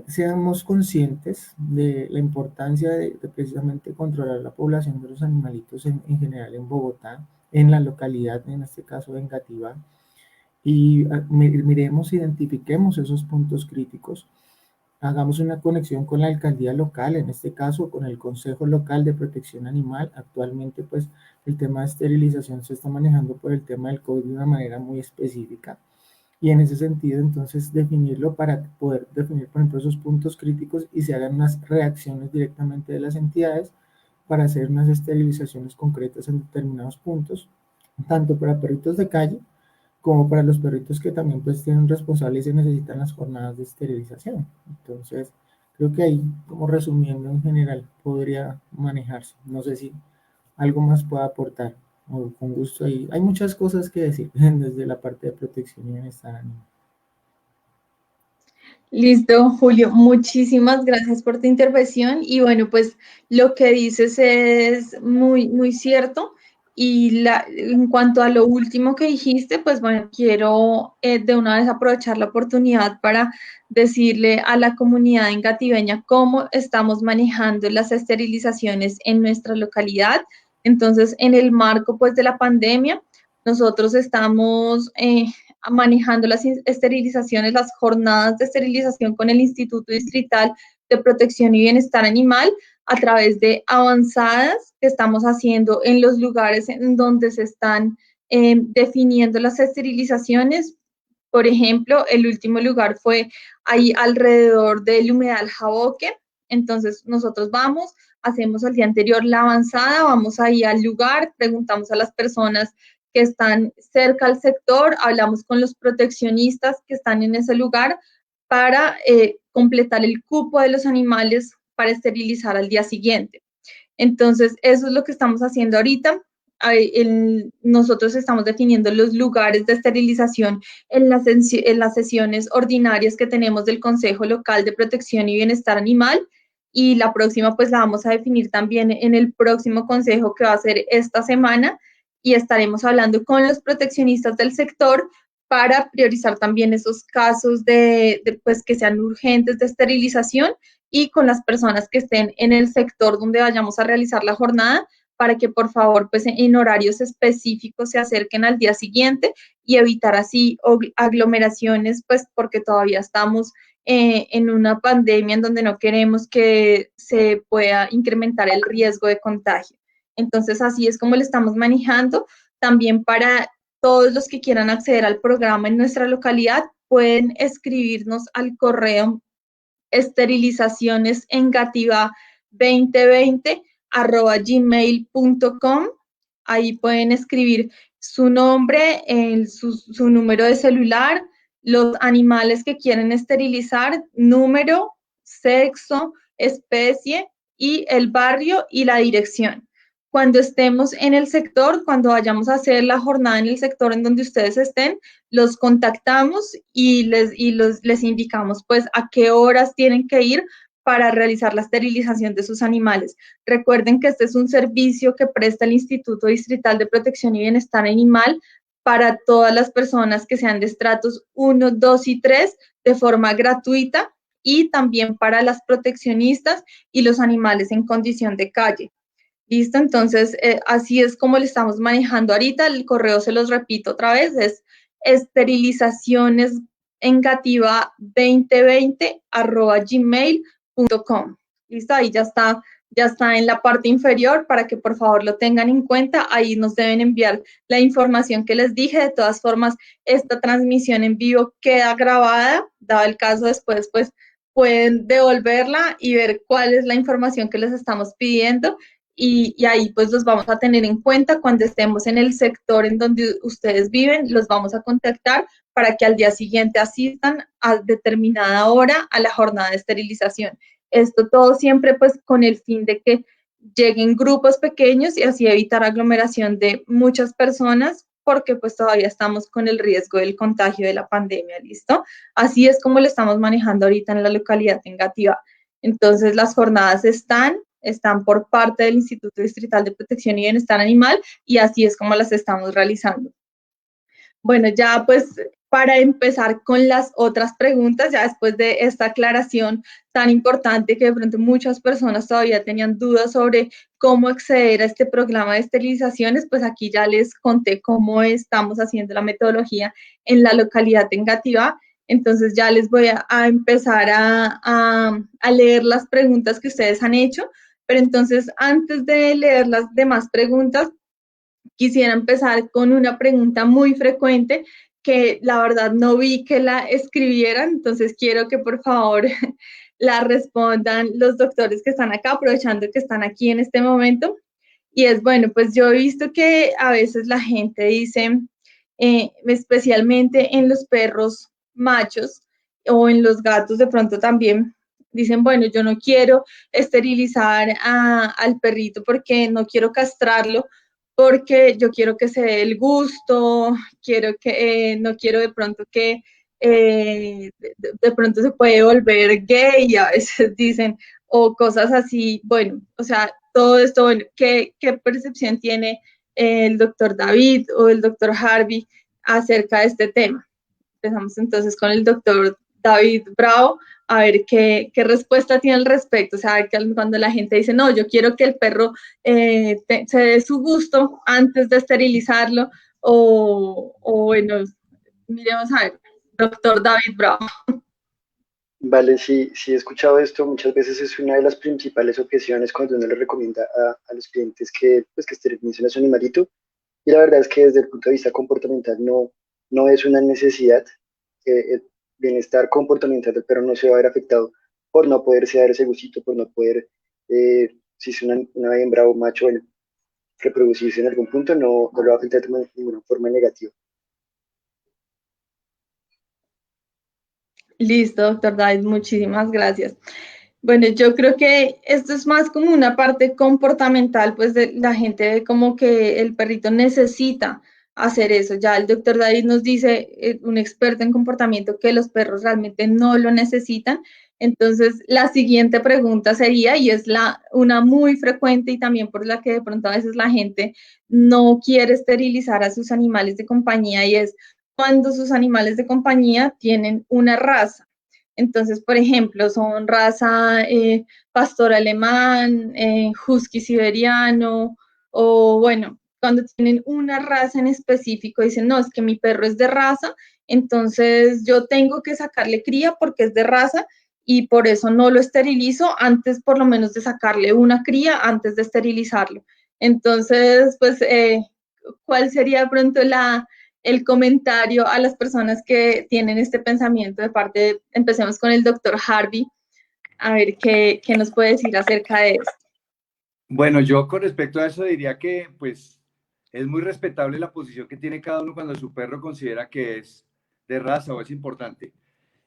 seamos conscientes de la importancia de precisamente controlar la población de los animalitos en general en Bogotá, en la localidad, en este caso de Engativá, y miremos, identifiquemos esos puntos críticos, hagamos una conexión con la alcaldía local, en este caso con el Consejo Local de Protección Animal. Actualmente pues el tema de esterilización se está manejando por el tema del COVID de una manera muy específica. Y en ese sentido, entonces, definirlo para poder definir, por ejemplo, esos puntos críticos y se hagan unas reacciones directamente de las entidades para hacer unas esterilizaciones concretas en determinados puntos, tanto para perritos de calle como para los perritos que también pues tienen responsables y se necesitan las jornadas de esterilización. Entonces, creo que ahí, como resumiendo en general, podría manejarse. No sé si algo más pueda aportar. O con gusto ahí. Hay muchas cosas que decir desde la parte de protección y bienestar animal. Listo, Julio, muchísimas gracias por tu intervención y bueno, pues lo que dices es muy, muy cierto y en cuanto a lo último que dijiste, pues bueno, quiero de una vez aprovechar la oportunidad para decirle a la comunidad engativeña cómo estamos manejando las esterilizaciones en nuestra localidad. Entonces, en el marco pues de la pandemia, nosotros estamos manejando las esterilizaciones, las jornadas de esterilización con el Instituto Distrital de Protección y Bienestar Animal a través de avanzadas que estamos haciendo en los lugares en donde se están definiendo las esterilizaciones. Por ejemplo, el último lugar fue ahí alrededor del humedal Jaboque. Entonces, nosotros vamos, hacemos el día anterior la avanzada, vamos ahí al lugar, preguntamos a las personas que están cerca al sector, hablamos con los proteccionistas que están en ese lugar para completar el cupo de los animales para esterilizar al día siguiente. Entonces, eso es lo que estamos haciendo ahorita. nosotros estamos definiendo los lugares de esterilización en las sesiones ordinarias que tenemos del Consejo Local de Protección y Bienestar Animal, y la próxima pues la vamos a definir también en el próximo consejo que va a ser esta semana, y estaremos hablando con los proteccionistas del sector para priorizar también esos casos pues, que sean urgentes de esterilización, y con las personas que estén en el sector donde vayamos a realizar la jornada, para que por favor pues en horarios específicos se acerquen al día siguiente y evitar así aglomeraciones, pues porque todavía estamos en una pandemia en donde no queremos que se pueda incrementar el riesgo de contagio. Entonces así es como lo estamos manejando. También para todos los que quieran acceder al programa en nuestra localidad, pueden escribirnos al correo esterilizacionesengativa2020@gmail.com. Ahí pueden escribir su nombre, su número de celular, los animales que quieren esterilizar, número, sexo, especie y el barrio y la dirección. Cuando estemos en el sector, cuando vayamos a hacer la jornada en el sector en donde ustedes estén, los contactamos y les indicamos pues a qué horas tienen que ir para realizar la esterilización de sus animales. Recuerden que este es un servicio que presta el Instituto Distrital de Protección y Bienestar Animal para todas las personas que sean de estratos 1, 2 y 3 de forma gratuita, y también para las proteccionistas y los animales en condición de calle. ¿Listo? Entonces, así es como lo estamos manejando ahorita. El correo se los repito otra vez, es esterilizaciones2020@gmail.com. ¿Listo? Ahí ya está en la parte inferior para que por favor lo tengan en cuenta. Ahí nos deben enviar la información que les dije. De todas formas, esta transmisión en vivo queda grabada. Dado el caso, después pues pueden devolverla y ver cuál es la información que les estamos pidiendo. Y ahí pues los vamos a tener en cuenta cuando estemos en el sector en donde ustedes viven, los vamos a contactar para que al día siguiente asistan a determinada hora a la jornada de esterilización. Esto todo siempre pues con el fin de que lleguen grupos pequeños y así evitar aglomeración de muchas personas, porque pues todavía estamos con el riesgo del contagio de la pandemia, ¿listo? Así es como lo estamos manejando ahorita en la localidad de Engativá. Entonces las jornadas están por parte del Instituto Distrital de Protección y Bienestar Animal, y así es como las estamos realizando. Bueno, ya pues para empezar con las otras preguntas, ya después de esta aclaración tan importante, que de pronto muchas personas todavía tenían dudas sobre cómo acceder a este programa de esterilizaciones, pues aquí ya les conté cómo estamos haciendo la metodología en la localidad de Engativá. Entonces ya les voy a empezar a leer las preguntas que ustedes han hecho, pero entonces antes de leer las demás preguntas, quisiera empezar con una pregunta muy frecuente que la verdad no vi que la escribieran, entonces quiero que por favor la respondan los doctores que están acá, aprovechando que están aquí en este momento. Y es, bueno, pues yo he visto que a veces la gente dice, especialmente en los perros machos o en los gatos de pronto también, dicen, bueno, yo no quiero esterilizar al perrito porque no quiero castrarlo, porque yo quiero que se dé el gusto, no quiero de pronto que de pronto se puede volver gay, a veces dicen, o cosas así. Bueno, o sea, todo esto, bueno, ¿qué percepción tiene el doctor David o el doctor Harvey acerca de este tema? Empezamos entonces con el doctor David Bravo, a ver qué respuesta tiene al respecto. O sea, que cuando la gente dice, no, yo quiero que el perro se dé su gusto antes de esterilizarlo, o bueno, miremos a ver, doctor David Bravo. Vale, sí, sí he escuchado esto. Muchas veces es una de las principales objeciones cuando uno le recomienda a los clientes que, pues, que esterilicen a su animalito. Y la verdad es que desde el punto de vista comportamental no es una necesidad. El bienestar comportamental del perro no se va a ver afectado por no poderse dar ese gustito, por no poder, si es una hembra o macho, bueno, reproducirse en algún punto, no lo va a afectar de ninguna forma negativa. Listo, doctor David, muchísimas gracias. Bueno, yo creo que esto es más como una parte comportamental, pues de la gente ve como que el perrito necesita hacer eso. Ya el doctor David nos dice, un experto en comportamiento, que los perros realmente no lo necesitan. Entonces, la siguiente pregunta sería, y es una muy frecuente y también por la que de pronto a veces la gente no quiere esterilizar a sus animales de compañía, y es cuando sus animales de compañía tienen una raza. Entonces, por ejemplo, son raza pastor alemán, husky siberiano, o bueno, cuando tienen una raza en específico, dicen, no, es que mi perro es de raza, entonces yo tengo que sacarle cría porque es de raza y por eso no lo esterilizo antes por lo menos de sacarle una cría antes de esterilizarlo. Entonces, pues, ¿cuál sería de pronto el comentario a las personas que tienen este pensamiento de parte empecemos con el doctor Harvey, a ver qué nos puede decir acerca de esto? Bueno, yo con respecto a eso diría que pues es muy respetable la posición que tiene cada uno cuando su perro considera que es de raza o es importante.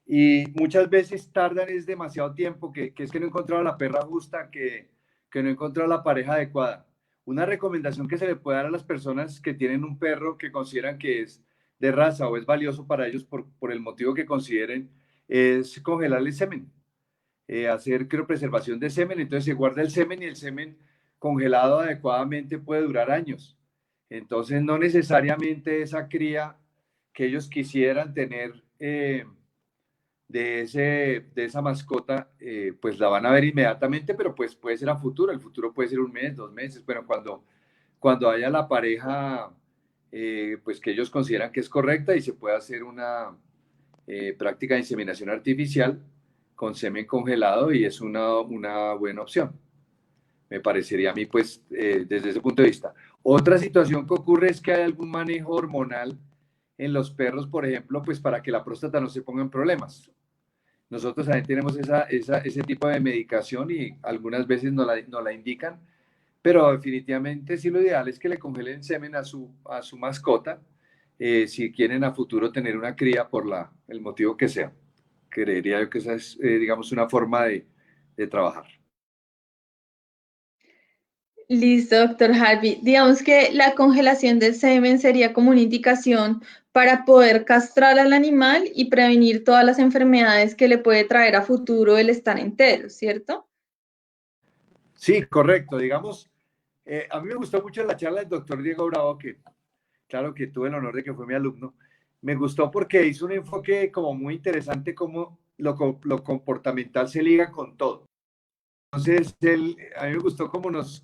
Y muchas veces tardan es demasiado tiempo, que es que no he encontrado la perra justa, que no he encontrado la pareja adecuada. Una recomendación que se le puede dar a las personas que tienen un perro que consideran que es de raza o es valioso para ellos por el motivo que consideren, es congelarle el semen, hacer criopreservación de semen. Entonces se guarda el semen y el semen congelado adecuadamente puede durar años. Entonces no necesariamente esa cría que ellos quisieran tener de esa mascota, pues la van a ver inmediatamente, pero pues puede ser a futuro. El futuro puede ser un mes, 2 meses. Bueno, cuando haya la pareja, pues que ellos consideran que es correcta y se puede hacer una práctica de inseminación artificial con semen congelado y es una buena opción. Me parecería a mí, pues, desde ese punto de vista. Otra situación que ocurre es que hay algún manejo hormonal en los perros, por ejemplo, pues para que la próstata no se ponga en problemas. Nosotros también tenemos ese tipo de medicación y algunas veces nos la indican, pero definitivamente sí lo ideal es que le congelen semen a su mascota si quieren a futuro tener una cría por el motivo que sea. Creería yo que esa es, digamos, una forma de trabajar. Listo, doctor Harvey. Digamos que la congelación del semen sería como una indicación para poder castrar al animal y prevenir todas las enfermedades que le puede traer a futuro el estar entero, ¿cierto? Sí, correcto. Digamos, a mí me gustó mucho la charla del doctor Diego Bravo, que claro que tuve el honor de que fue mi alumno. Me gustó porque hizo un enfoque como muy interesante, como lo comportamental se liga con todo. Entonces, a mí me gustó nos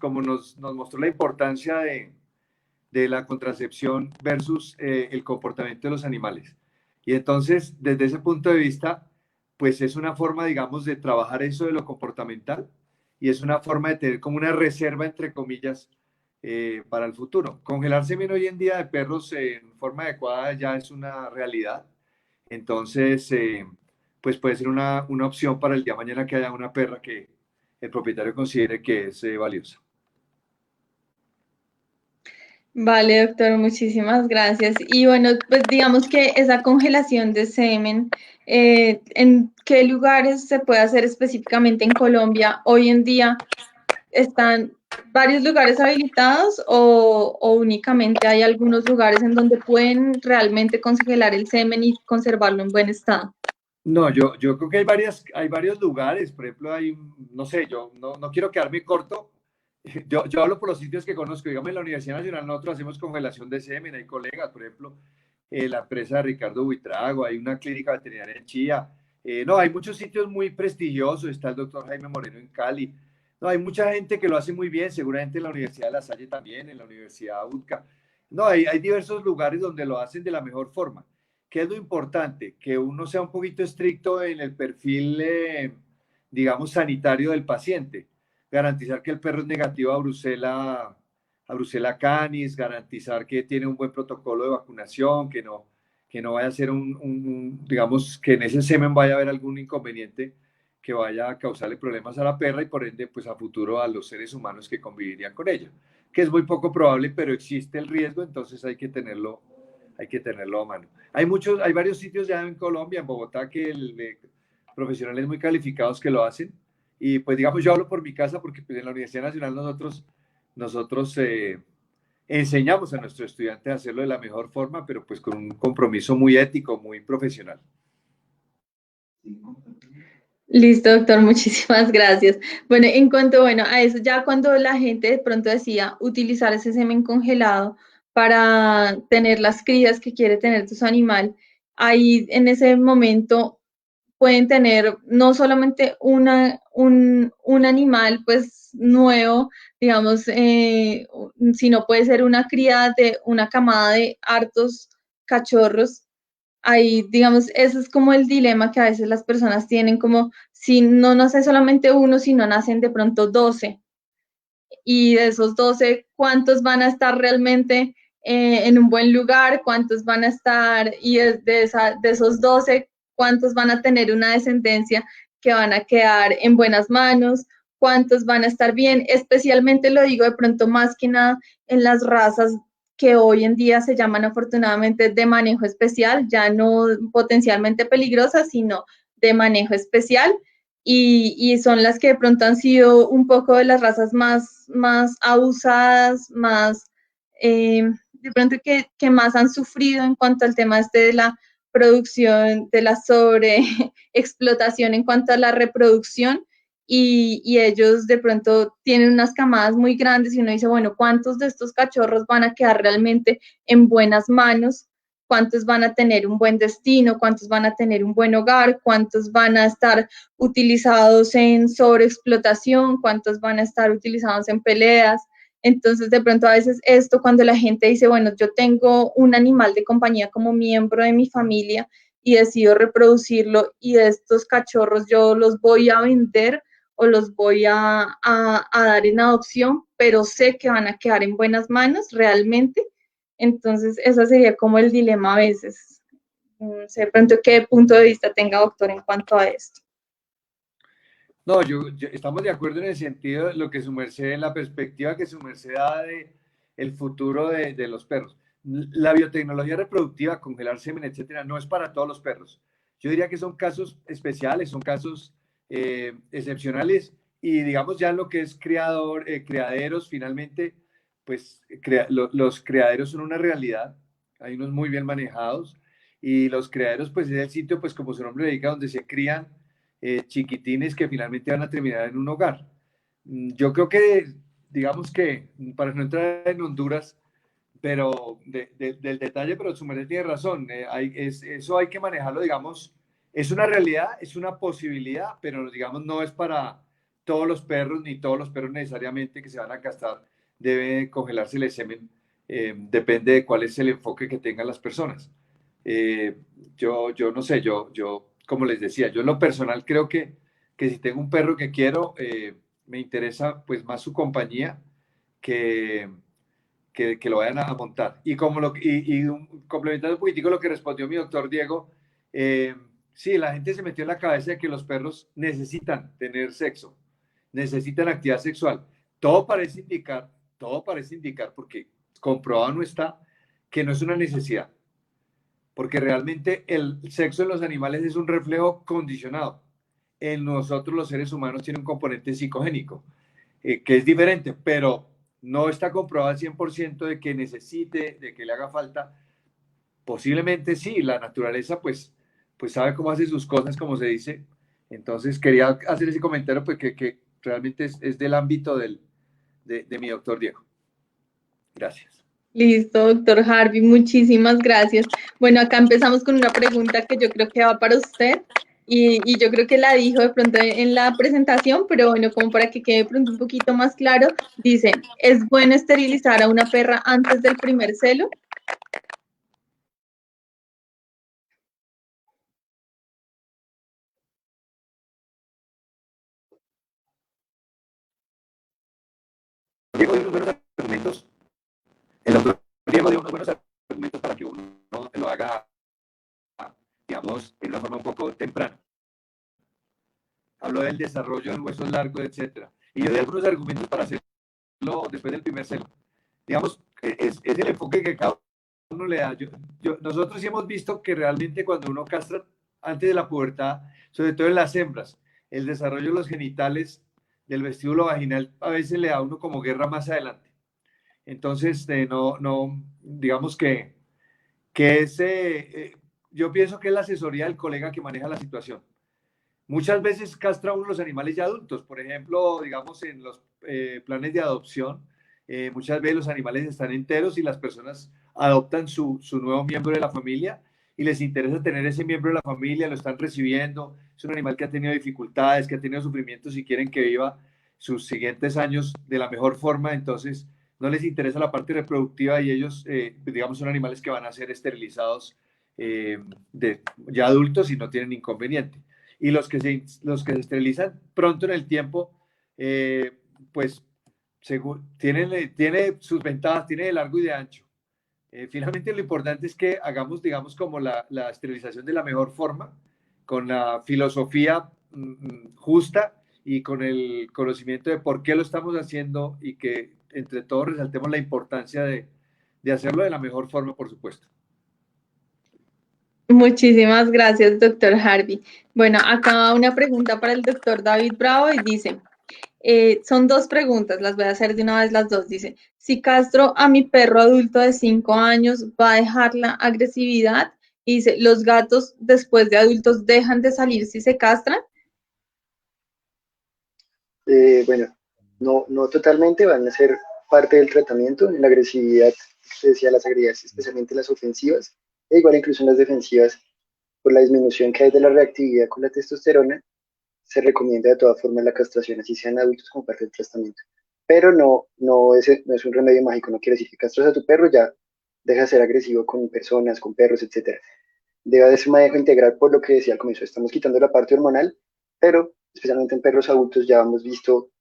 mostró la importancia de la contracepción versus el comportamiento de los animales. Y entonces, desde ese punto de vista, pues es una forma, digamos, de trabajar eso de lo comportamental y es una forma de tener como una reserva, entre comillas, para el futuro. Congelar semen hoy en día de perros en forma adecuada ya es una realidad. Entonces, pues puede ser una opción para el día de mañana que haya una perra que el propietario considere que es valiosa. Vale, doctor, muchísimas gracias. Y bueno, pues digamos que esa congelación de semen, ¿en qué lugares se puede hacer específicamente en Colombia? Hoy en día, ¿están varios lugares habilitados o únicamente hay algunos lugares en donde pueden realmente congelar el semen y conservarlo en buen estado? No, yo creo que hay varios lugares, por ejemplo, no sé, yo no quiero quedarme corto. Yo hablo por los sitios que conozco, digamos en la Universidad Nacional nosotros hacemos congelación de semen, hay colegas, por ejemplo, la empresa de Ricardo Buitrago, hay una clínica veterinaria en Chía, no, hay muchos sitios muy prestigiosos, está el doctor Jaime Moreno en Cali, no, hay mucha gente que lo hace muy bien, seguramente en la Universidad de La Salle también, en la Universidad UTCA, no, hay diversos lugares donde lo hacen de la mejor forma. ¿Qué es lo importante? Que uno sea un poquito estricto en el perfil, digamos, sanitario del paciente. Garantizar que el perro es negativo a Brucela canis, garantizar que tiene un buen protocolo de vacunación, que no vaya a ser digamos, que en ese semen vaya a haber algún inconveniente que vaya a causarle problemas a la perra y por ende, pues a futuro a los seres humanos que convivirían con ella, que es muy poco probable, pero existe el riesgo, entonces hay que tenerlo a mano. Hay varios sitios ya en Colombia, en Bogotá, profesionales muy calificados que lo hacen Y pues digamos, yo hablo por mi casa porque pues, en la Universidad Nacional nosotros enseñamos a nuestros estudiantes a hacerlo de la mejor forma, pero pues con un compromiso muy ético, muy profesional. Listo, doctor, muchísimas gracias. Bueno, en cuanto, bueno, a eso, ya cuando la gente de pronto decía utilizar ese semen congelado para tener las crías que quiere tener su animal, ahí en ese momento pueden tener no solamente un animal pues nuevo, digamos, sino puede ser una cría de una camada de hartos cachorros. Ahí, digamos, ese es como el dilema que a veces las personas tienen, como si no nace solamente uno, sino nacen de pronto 12 y de esos 12, ¿cuántos van a estar realmente en un buen lugar? ¿Cuántos van a estar? Y de esos 12, ¿cuántos van a tener una descendencia que van a quedar en buenas manos? ¿Cuántos van a estar bien? Especialmente lo digo de pronto más que nada en las razas que hoy en día se llaman afortunadamente de manejo especial, ya no potencialmente peligrosas, sino de manejo especial, y son las que de pronto han sido un poco de las razas más abusadas, más de pronto que más han sufrido en cuanto al tema este de la producción, de la sobreexplotación en cuanto a la reproducción, y ellos de pronto tienen unas camadas muy grandes y uno dice, bueno, ¿cuántos de estos cachorros van a quedar realmente en buenas manos? ¿Cuántos van a tener un buen destino? ¿Cuántos van a tener un buen hogar? ¿Cuántos van a estar utilizados en sobreexplotación? ¿Cuántos van a estar utilizados en peleas? Entonces, de pronto a veces esto, cuando la gente dice, bueno, yo tengo un animal de compañía como miembro de mi familia y decido reproducirlo, y de estos cachorros yo los voy a vender o los voy a dar en adopción, pero sé que van a quedar en buenas manos realmente. Entonces, ese sería como el dilema a veces. No sé de pronto qué punto de vista tenga, doctor, en cuanto a esto. No, estamos de acuerdo en el sentido de lo que su merced, en la perspectiva que su merced da de el futuro de los perros. La biotecnología reproductiva, congelar semen, etcétera, no es para todos los perros. Yo diría que son casos especiales, son casos excepcionales, y digamos ya lo que es criaderos, finalmente, pues los criaderos son una realidad, hay unos muy bien manejados, y los criaderos pues es el sitio, pues como su nombre le indica, donde se crían chiquitines que finalmente van a terminar en un hogar. Yo creo que, digamos que, para no entrar en Honduras, pero del detalle, pero su merced tiene razón, eso hay que manejarlo, digamos, es una realidad, es una posibilidad, pero digamos no es para todos los perros, ni todos los perros necesariamente que se van a castrar debe congelarse el semen, depende de cuál es el enfoque que tengan las personas. Yo no sé, como les decía, yo en lo personal creo que si tengo un perro que quiero, me interesa pues más su compañía que, que lo vayan a montar. Y, complementando un poquitico lo que respondió mi doctor Diego, sí, la gente se metió en la cabeza de que los perros necesitan tener sexo, necesitan actividad sexual. Todo parece indicar, porque comprobado no está, que no es una necesidad, porque realmente el sexo en los animales es un reflejo condicionado. En nosotros los seres humanos tiene un componente psicogénico, que es diferente, pero no está comprobado al 100% de que necesite, de que le haga falta. Posiblemente sí, la naturaleza pues sabe cómo hace sus cosas, como se dice. Entonces quería hacer ese comentario pues que realmente es del ámbito de mi doctor Diego. Gracias. Listo, doctor Harvey, muchísimas gracias. Bueno, acá empezamos con una pregunta que yo creo que va para usted, y yo creo que la dijo de pronto en la presentación, pero bueno, como para que quede de pronto un poquito más claro, dice, ¿es bueno esterilizar a una perra antes del primer celo? Diego dio unos buenos argumentos. El doctor Diego dio unos buenos argumentos para que uno lo haga, digamos, de una forma un poco temprana. Habló del desarrollo en huesos largos, etcétera. Y yo di algunos argumentos para hacerlo después del primer celo. Digamos, es el enfoque que cada uno le da. Nosotros sí hemos visto que realmente cuando uno castra antes de la pubertad, sobre todo en las hembras, el desarrollo de los genitales del vestíbulo vaginal a veces le da a uno como guerra más adelante. Entonces, digamos que yo pienso que es la asesoría del colega que maneja la situación. Muchas veces castra uno los animales ya adultos, por ejemplo, digamos en los planes de adopción, muchas veces los animales están enteros y las personas adoptan su nuevo miembro de la familia y les interesa tener ese miembro de la familia, lo están recibiendo, es un animal que ha tenido dificultades, que ha tenido sufrimientos y quieren que viva sus siguientes años de la mejor forma, entonces no les interesa la parte reproductiva y ellos, digamos, son animales que van a ser esterilizados ya adultos y no tienen inconveniente. Y los que se esterilizan pronto en el tiempo, pues tiene sus ventajas, tiene de largo y de ancho. Finalmente lo importante es que hagamos, digamos, como la esterilización de la mejor forma, con la filosofía justa y con el conocimiento de por qué lo estamos haciendo y que entre todos resaltemos la importancia de hacerlo de la mejor forma, por supuesto. Muchísimas gracias, doctor Harvey. Bueno, acá una pregunta para el doctor David Bravo y dice, son dos preguntas, las voy a hacer de una vez las dos. Dice, si castro a mi perro adulto de 5 años, ¿va a dejar la agresividad? Y dice, ¿los gatos después de adultos dejan de salir si se castran? Bueno, no totalmente, van a ser parte del tratamiento. En la agresividad, se decía las agresiones, especialmente las ofensivas, e igual incluso en las defensivas, por la disminución que hay de la reactividad con la testosterona, se recomienda de todas formas la castración, así sean adultos como parte del tratamiento. Pero no es un remedio mágico, no quiere decir que castras a tu perro ya deja de ser agresivo con personas, con perros, etc. Debe de ser un manejo integral por lo que decía al comienzo, estamos quitando la parte hormonal, pero especialmente en perros adultos ya hemos visto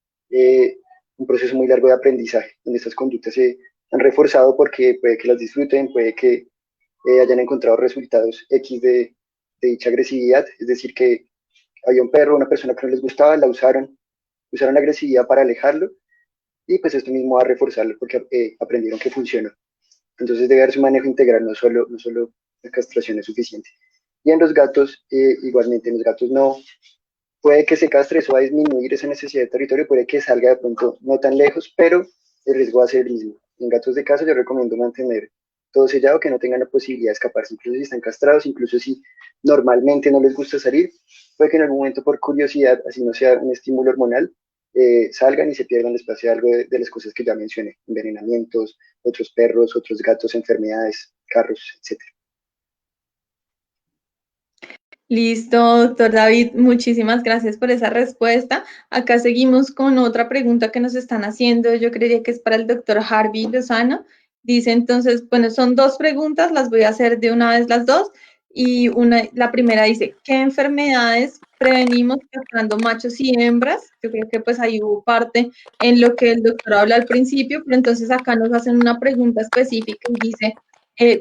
un proceso muy largo de aprendizaje, donde estas conductas se han reforzado porque puede que las disfruten, puede que hayan encontrado resultados X de dicha agresividad, es decir, que había un perro, una persona que no les gustaba, usaron la agresividad para alejarlo y pues esto mismo va a reforzarlo porque aprendieron que funcionó. Entonces debe darse un manejo integral, no solo la castración es suficiente. Y en los gatos, igualmente, en los gatos no, puede que se castre, eso va a disminuir esa necesidad de territorio, puede que salga de pronto no tan lejos, pero el riesgo va a ser el mismo. En gatos de casa yo recomiendo mantener todo sellado, que no tengan la posibilidad de escaparse, incluso si están castrados, incluso si normalmente no les gusta salir, puede que en algún momento por curiosidad, así no sea un estímulo hormonal, salgan y se pierdan, les pase algo de las cosas que ya mencioné, envenenamientos, otros perros, otros gatos, enfermedades, carros, etc. Listo, doctor David, muchísimas gracias por esa respuesta. Acá seguimos con otra pregunta que nos están haciendo. Yo creería que es para el doctor Harvey Lozano. Dice entonces, bueno, son dos preguntas, las voy a hacer de una vez las dos. Y la primera dice, ¿qué enfermedades prevenimos castrando machos y hembras? Yo creo que pues ahí hubo parte en lo que el doctor habla al principio, pero entonces acá nos hacen una pregunta específica y dice,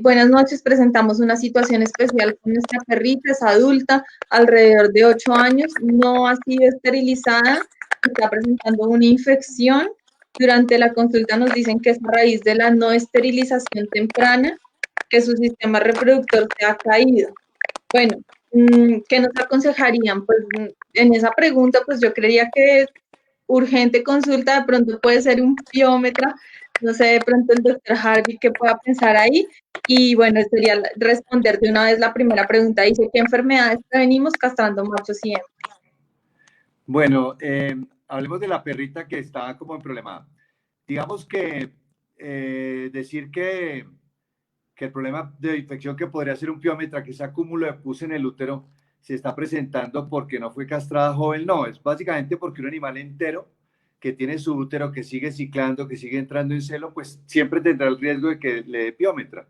buenas noches, presentamos una situación especial con nuestra perrita, es adulta, alrededor de 8 años, no ha sido esterilizada, está presentando una infección. Durante la consulta nos dicen que es a raíz de la no esterilización temprana, que su sistema reproductor se ha caído. Bueno, ¿qué nos aconsejarían? Pues en esa pregunta, pues yo creería que urgente consulta, de pronto puede ser un piómetra, no sé, de pronto el doctor Harvey qué pueda pensar ahí. Y bueno, sería responder de una vez la primera pregunta. Dice, ¿qué enfermedades prevenimos castrando machos y hembras? Bueno, hablemos de la perrita que está como en problema. Digamos que decir que el problema de infección que podría ser un piómetra, que ese acúmulo de pus en el útero, se está presentando porque no fue castrada joven, no, es básicamente porque un animal entero que tiene su útero, que sigue ciclando, que sigue entrando en celo, pues siempre tendrá el riesgo de que le dé piómetra.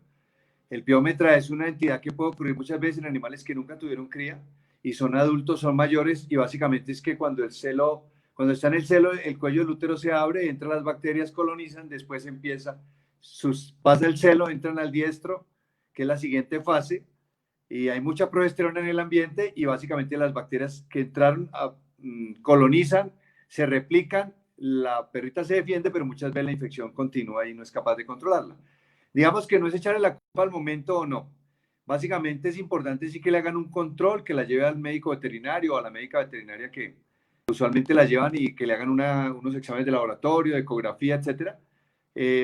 El piómetra es una entidad que puede ocurrir muchas veces en animales que nunca tuvieron cría y son adultos, son mayores, y básicamente es que cuando está en el celo, el cuello del útero se abre, entran las bacterias, colonizan, después pasa el celo, entran al diestro, que es la siguiente fase, y hay mucha progesterona en el ambiente y básicamente las bacterias que entraron colonizan, se replican, la perrita se defiende, pero muchas veces la infección continúa y no es capaz de controlarla. Digamos que no es echarle la culpa al momento o no. Básicamente es importante sí que le hagan un control, que la lleve al médico veterinario o a la médica veterinaria que usualmente la llevan y que le hagan unos exámenes de laboratorio, de ecografía, etcétera,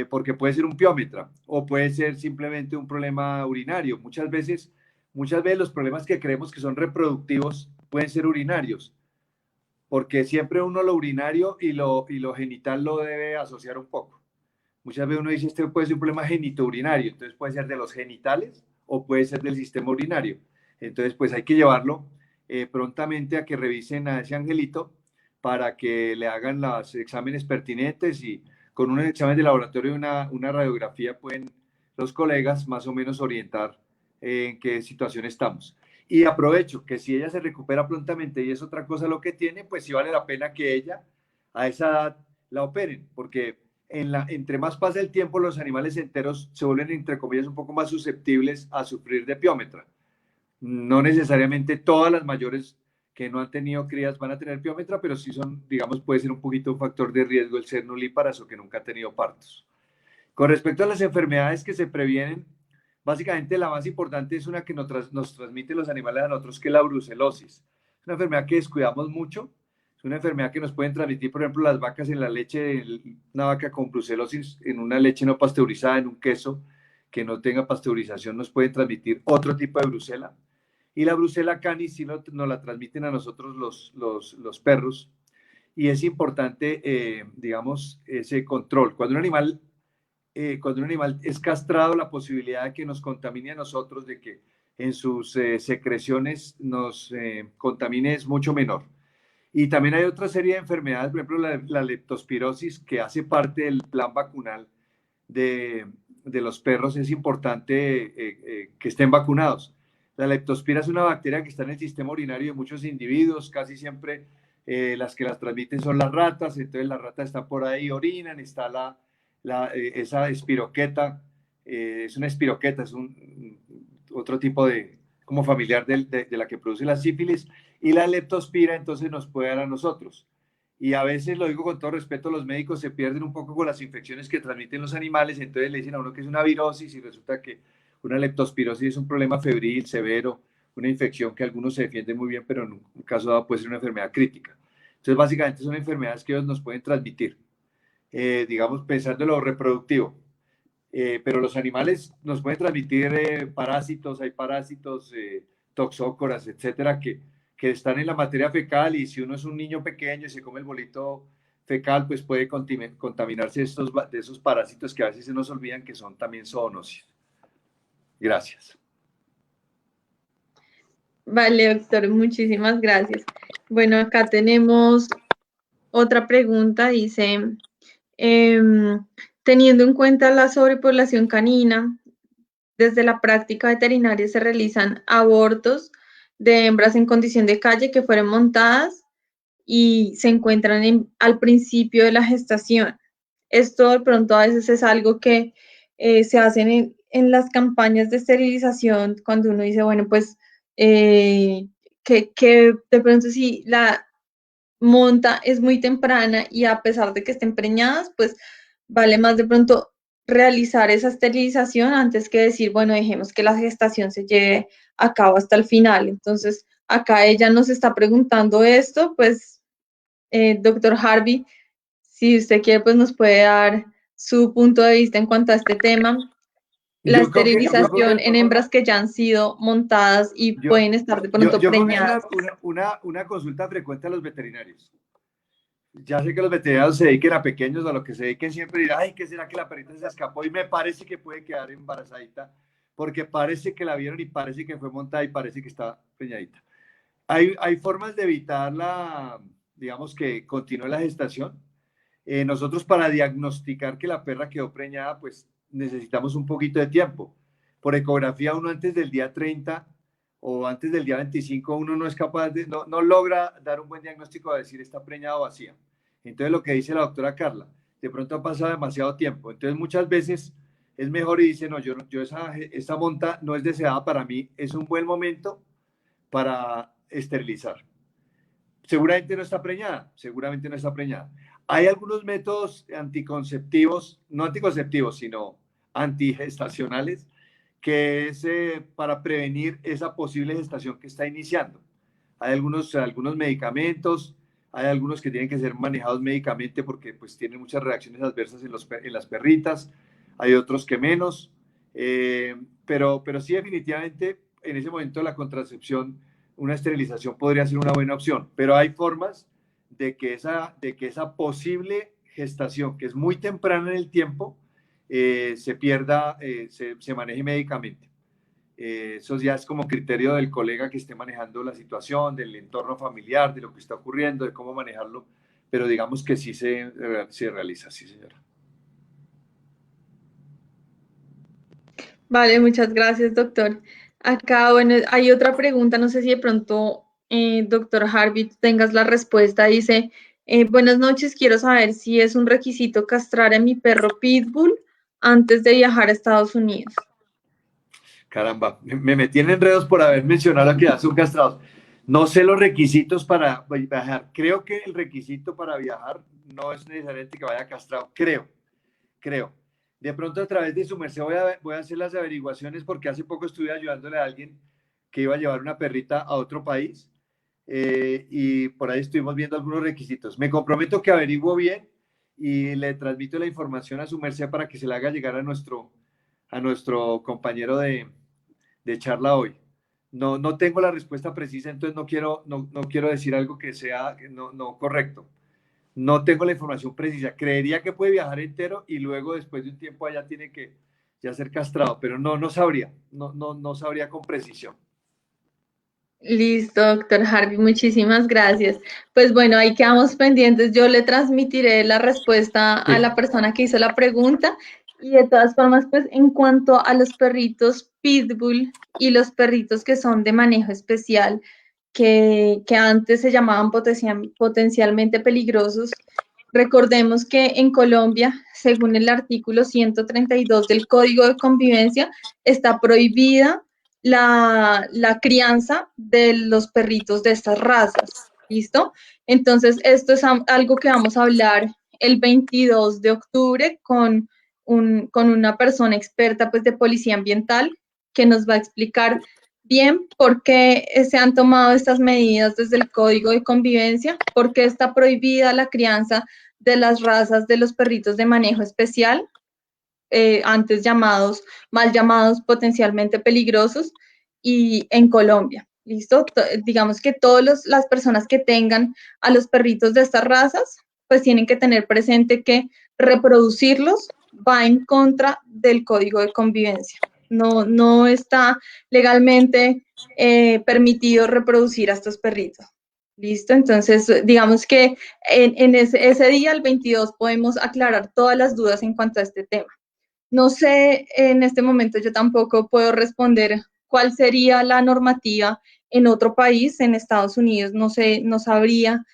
porque puede ser un piómetra o puede ser simplemente un problema urinario. Muchas veces los problemas que creemos que son reproductivos pueden ser urinarios, porque siempre uno lo urinario y lo genital lo debe asociar un poco. Muchas veces uno dice, este puede ser un problema genitourinario, entonces puede ser de los genitales o puede ser del sistema urinario. Entonces, pues hay que llevarlo prontamente a que revisen a ese angelito para que le hagan los exámenes pertinentes y con un examen de laboratorio y una radiografía pueden los colegas más o menos orientar en qué situación estamos. Y aprovecho que si ella se recupera prontamente y es otra cosa lo que tiene, pues sí vale la pena que ella a esa edad la operen, porque entre más pasa el tiempo, los animales enteros se vuelven, entre comillas, un poco más susceptibles a sufrir de piómetra. No necesariamente todas las mayores que no han tenido crías van a tener piómetra, pero sí son, digamos, puede ser un poquito un factor de riesgo el ser nulíparas o que nunca han tenido partos. Con respecto a las enfermedades que se previenen, básicamente la más importante es una que nos transmiten los animales a nosotros, que es la brucelosis. Es una enfermedad que descuidamos mucho. Es una enfermedad que nos pueden transmitir, por ejemplo, las vacas en la leche, una vaca con brucelosis en una leche no pasteurizada, en un queso que no tenga pasteurización, nos pueden transmitir otro tipo de brucela. Y la brucela canis sí nos la transmiten a nosotros los perros. Y es importante, digamos, ese control. Cuando un animal es castrado, la posibilidad de que nos contamine a nosotros, de que en sus secreciones nos contamine es mucho menor. Y también hay otra serie de enfermedades, por ejemplo, la leptospirosis, que hace parte del plan vacunal de los perros. Es importante que estén vacunados. La leptospira es una bacteria que está en el sistema urinario de muchos individuos, casi siempre las que las transmiten son las ratas, entonces las ratas están por ahí, orinan, está esa espiroqueta, es una espiroqueta, es otro tipo de, como familiar de la que produce la sífilis, y la leptospira entonces nos puede dar a nosotros. Y a veces, lo digo con todo respeto, los médicos se pierden un poco con las infecciones que transmiten los animales, entonces le dicen a uno que es una virosis y resulta que una leptospirosis es un problema febril severo, una infección que algunos se defienden muy bien, pero en un caso dado puede ser una enfermedad crítica. Entonces, básicamente son enfermedades que ellos nos pueden transmitir, digamos, pensando en lo reproductivo. Pero los animales nos pueden transmitir parásitos, hay parásitos, toxócoras, etcétera, que están en la materia fecal, y si uno es un niño pequeño y se come el bolito fecal, pues puede contaminarse de esos parásitos que a veces se nos olvidan que son también zoonoses. Gracias. Vale, doctor, muchísimas gracias. Bueno, acá tenemos otra pregunta, dice, teniendo en cuenta la sobrepoblación canina, desde la práctica veterinaria se realizan abortos de hembras en condición de calle que fueron montadas y se encuentran al principio de la gestación. Esto de pronto a veces es algo que se hacen en las campañas de esterilización, cuando uno dice, bueno, pues que de pronto si la monta es muy temprana y a pesar de que estén preñadas, pues vale más de pronto realizar esa esterilización antes que decir, bueno, dejemos que la gestación se lleve a cabo hasta el final. Entonces, acá ella nos está preguntando esto, pues, doctor Harvey, si usted quiere, pues nos puede dar su punto de vista en cuanto a este tema. La esterilización en hembras que ya han sido montadas y pueden estar de pronto preñadas. Una consulta frecuente a los veterinarios. Ya sé que los veterinarios se dediquen a pequeños, a lo que se dediquen siempre dirán, ay, ¿qué será que la perrita se escapó? Y me parece que puede quedar embarazadita, porque parece que la vieron y parece que fue montada y parece que está preñadita. Hay formas de evitar digamos, que continúe la gestación. Nosotros, para diagnosticar que la perra quedó preñada, pues necesitamos un poquito de tiempo. Por ecografía, uno antes del día 30 o antes del día 25, uno no es capaz no logra dar un buen diagnóstico de decir está preñada o vacía. Entonces, lo que dice la doctora Carla, de pronto ha pasado demasiado tiempo. Entonces, muchas veces es mejor y dice, no, yo esa monta no es deseada para mí, es un buen momento para esterilizar. Seguramente no está preñada, seguramente no está preñada. Hay algunos métodos anticonceptivos, no anticonceptivos, sino antigestacionales, que es para prevenir esa posible gestación que está iniciando. Hay algunos medicamentos, hay algunos que tienen que ser manejados médicamente porque pues tienen muchas reacciones adversas en las perritas, hay otros que menos, pero sí definitivamente en ese momento la contracepción, una esterilización podría ser una buena opción, pero hay formas de que esa posible gestación, que es muy temprana en el tiempo, se pierda, se maneje médicamente. Eso ya es como criterio del colega que esté manejando la situación, del entorno familiar, de lo que está ocurriendo, de cómo manejarlo, pero digamos que sí se realiza, sí, señora. Vale, muchas gracias, doctor. Acá, bueno, hay otra pregunta, no sé si de pronto, doctor Harvey, tú tengas la respuesta. Dice, buenas noches, quiero saber si es un requisito castrar a mi perro Pitbull antes de viajar a Estados Unidos. Caramba, me metí en enredos por haber mencionado que ya son castrados. No sé los requisitos para viajar. Creo que el requisito para viajar no es necesariamente que vaya castrado. Creo. De pronto a través de su merced voy a hacer las averiguaciones porque hace poco estuve ayudándole a alguien que iba a llevar una perrita a otro país y por ahí estuvimos viendo algunos requisitos. Me comprometo que averiguo bien y le transmito la información a su merced para que se la haga llegar a nuestro compañero de charla hoy. No tengo la respuesta precisa, entonces no quiero decir algo que sea no correcto. No tengo la información precisa. Creería que puede viajar entero y luego después de un tiempo allá tiene que ya ser castrado, pero no sabría, no sabría con precisión. Listo, doctor Harvey, muchísimas gracias. Pues bueno, ahí quedamos pendientes. Yo le transmitiré la respuesta a Sí. la persona que hizo la pregunta. Y de todas formas, pues en cuanto a los perritos Pitbull y los perritos que son de manejo especial, que antes se llamaban potencialmente peligrosos, recordemos que en Colombia, según el artículo 132 del Código de Convivencia, está prohibida la crianza de los perritos de estas razas. ¿Listo? Entonces, esto es algo que vamos a hablar el 22 de octubre con una persona experta pues, de policía ambiental que nos va a explicar bien por qué se han tomado estas medidas desde el Código de Convivencia, por qué está prohibida la crianza de las razas de los perritos de manejo especial, antes mal llamados potencialmente peligrosos, y en Colombia. ¿Listo? Digamos que todas las personas que tengan a los perritos de estas razas, pues tienen que tener presente que reproducirlos va en contra del Código de Convivencia. No está legalmente permitido reproducir a estos perritos. ¿Listo? Entonces, digamos que en ese día, el 22, podemos aclarar todas las dudas en cuanto a este tema. No sé, en este momento yo tampoco puedo responder cuál sería la normativa en otro país, en Estados Unidos, no sé, no sabría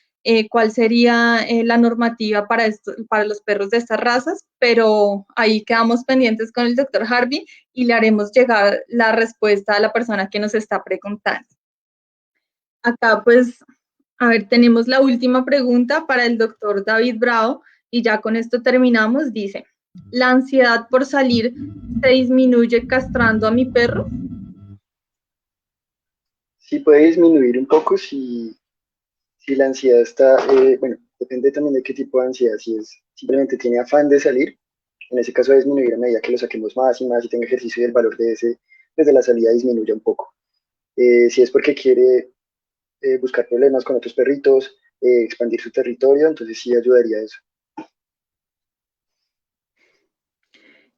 cuál sería la normativa para los perros de estas razas, pero ahí quedamos pendientes con el doctor Harvey y le haremos llegar la respuesta a la persona que nos está preguntando. Acá, pues, a ver, tenemos la última pregunta para el doctor David Bravo y ya con esto terminamos. Dice, ¿la ansiedad por salir se disminuye castrando a mi perro? Sí puede disminuir un poco si la ansiedad está, bueno, depende también de qué tipo de ansiedad, si es simplemente tiene afán de salir, en ese caso va a disminuir a medida que lo saquemos más y más y tenga ejercicio y el valor de desde la salida disminuye un poco. Si es porque quiere buscar problemas con otros perritos, expandir su territorio, entonces sí ayudaría a eso.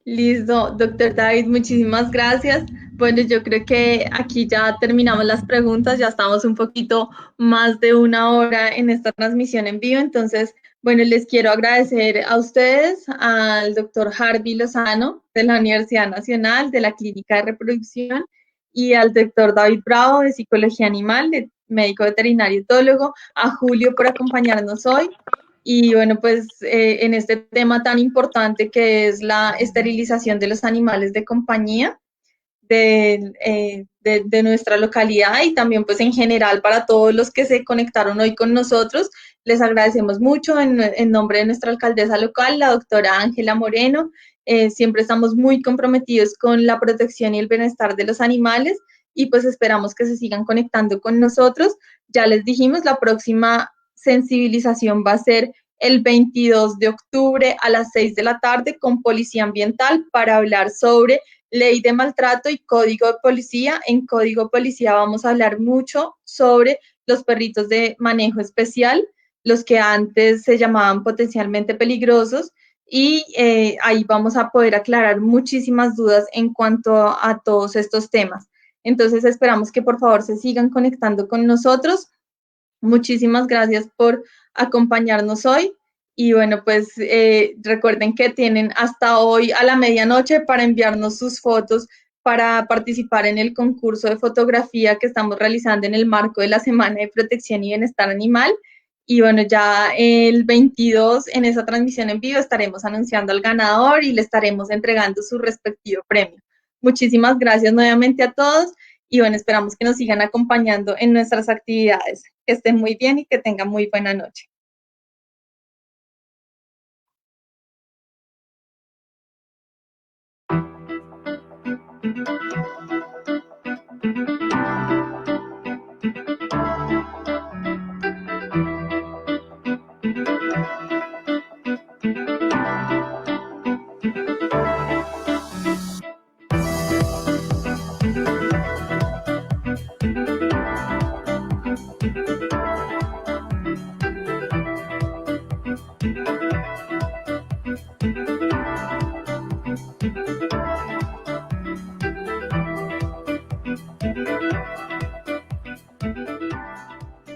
Listo, doctor David, muchísimas gracias. Bueno, yo creo que aquí ya terminamos las preguntas, ya estamos un poquito más de una hora en esta transmisión en vivo, entonces, bueno, les quiero agradecer a ustedes, al doctor Harvey Lozano de la Universidad Nacional, de la Clínica de Reproducción, y al doctor David Bravo de Psicología Animal, de médico veterinario etólogo, a Julio por acompañarnos hoy. Y bueno, pues en este tema tan importante que es la esterilización de los animales de compañía de nuestra localidad y también pues en general para todos los que se conectaron hoy con nosotros, les agradecemos mucho en nombre de nuestra alcaldesa local, la doctora Ángela Moreno. Siempre estamos muy comprometidos con la protección y el bienestar de los animales y pues esperamos que se sigan conectando con nosotros. Ya les dijimos, la próxima sensibilización va a ser el 22 de octubre a las 6 de la tarde con Policía Ambiental para hablar sobre ley de maltrato y código de policía. En código de policía vamos a hablar mucho sobre los perritos de manejo especial, los que antes se llamaban potencialmente peligrosos, y ahí vamos a poder aclarar muchísimas dudas en cuanto a todos estos temas. Entonces esperamos que por favor se sigan conectando con nosotros. Muchísimas gracias por acompañarnos hoy. Y bueno, pues recuerden que tienen hasta hoy a la medianoche para enviarnos sus fotos para participar en el concurso de fotografía que estamos realizando en el marco de la Semana de Protección y Bienestar Animal. Y bueno, ya el 22 en esa transmisión en vivo estaremos anunciando al ganador y le estaremos entregando su respectivo premio. Muchísimas gracias nuevamente a todos y bueno, esperamos que nos sigan acompañando en nuestras actividades. Que estén muy bien y que tengan muy buena noche.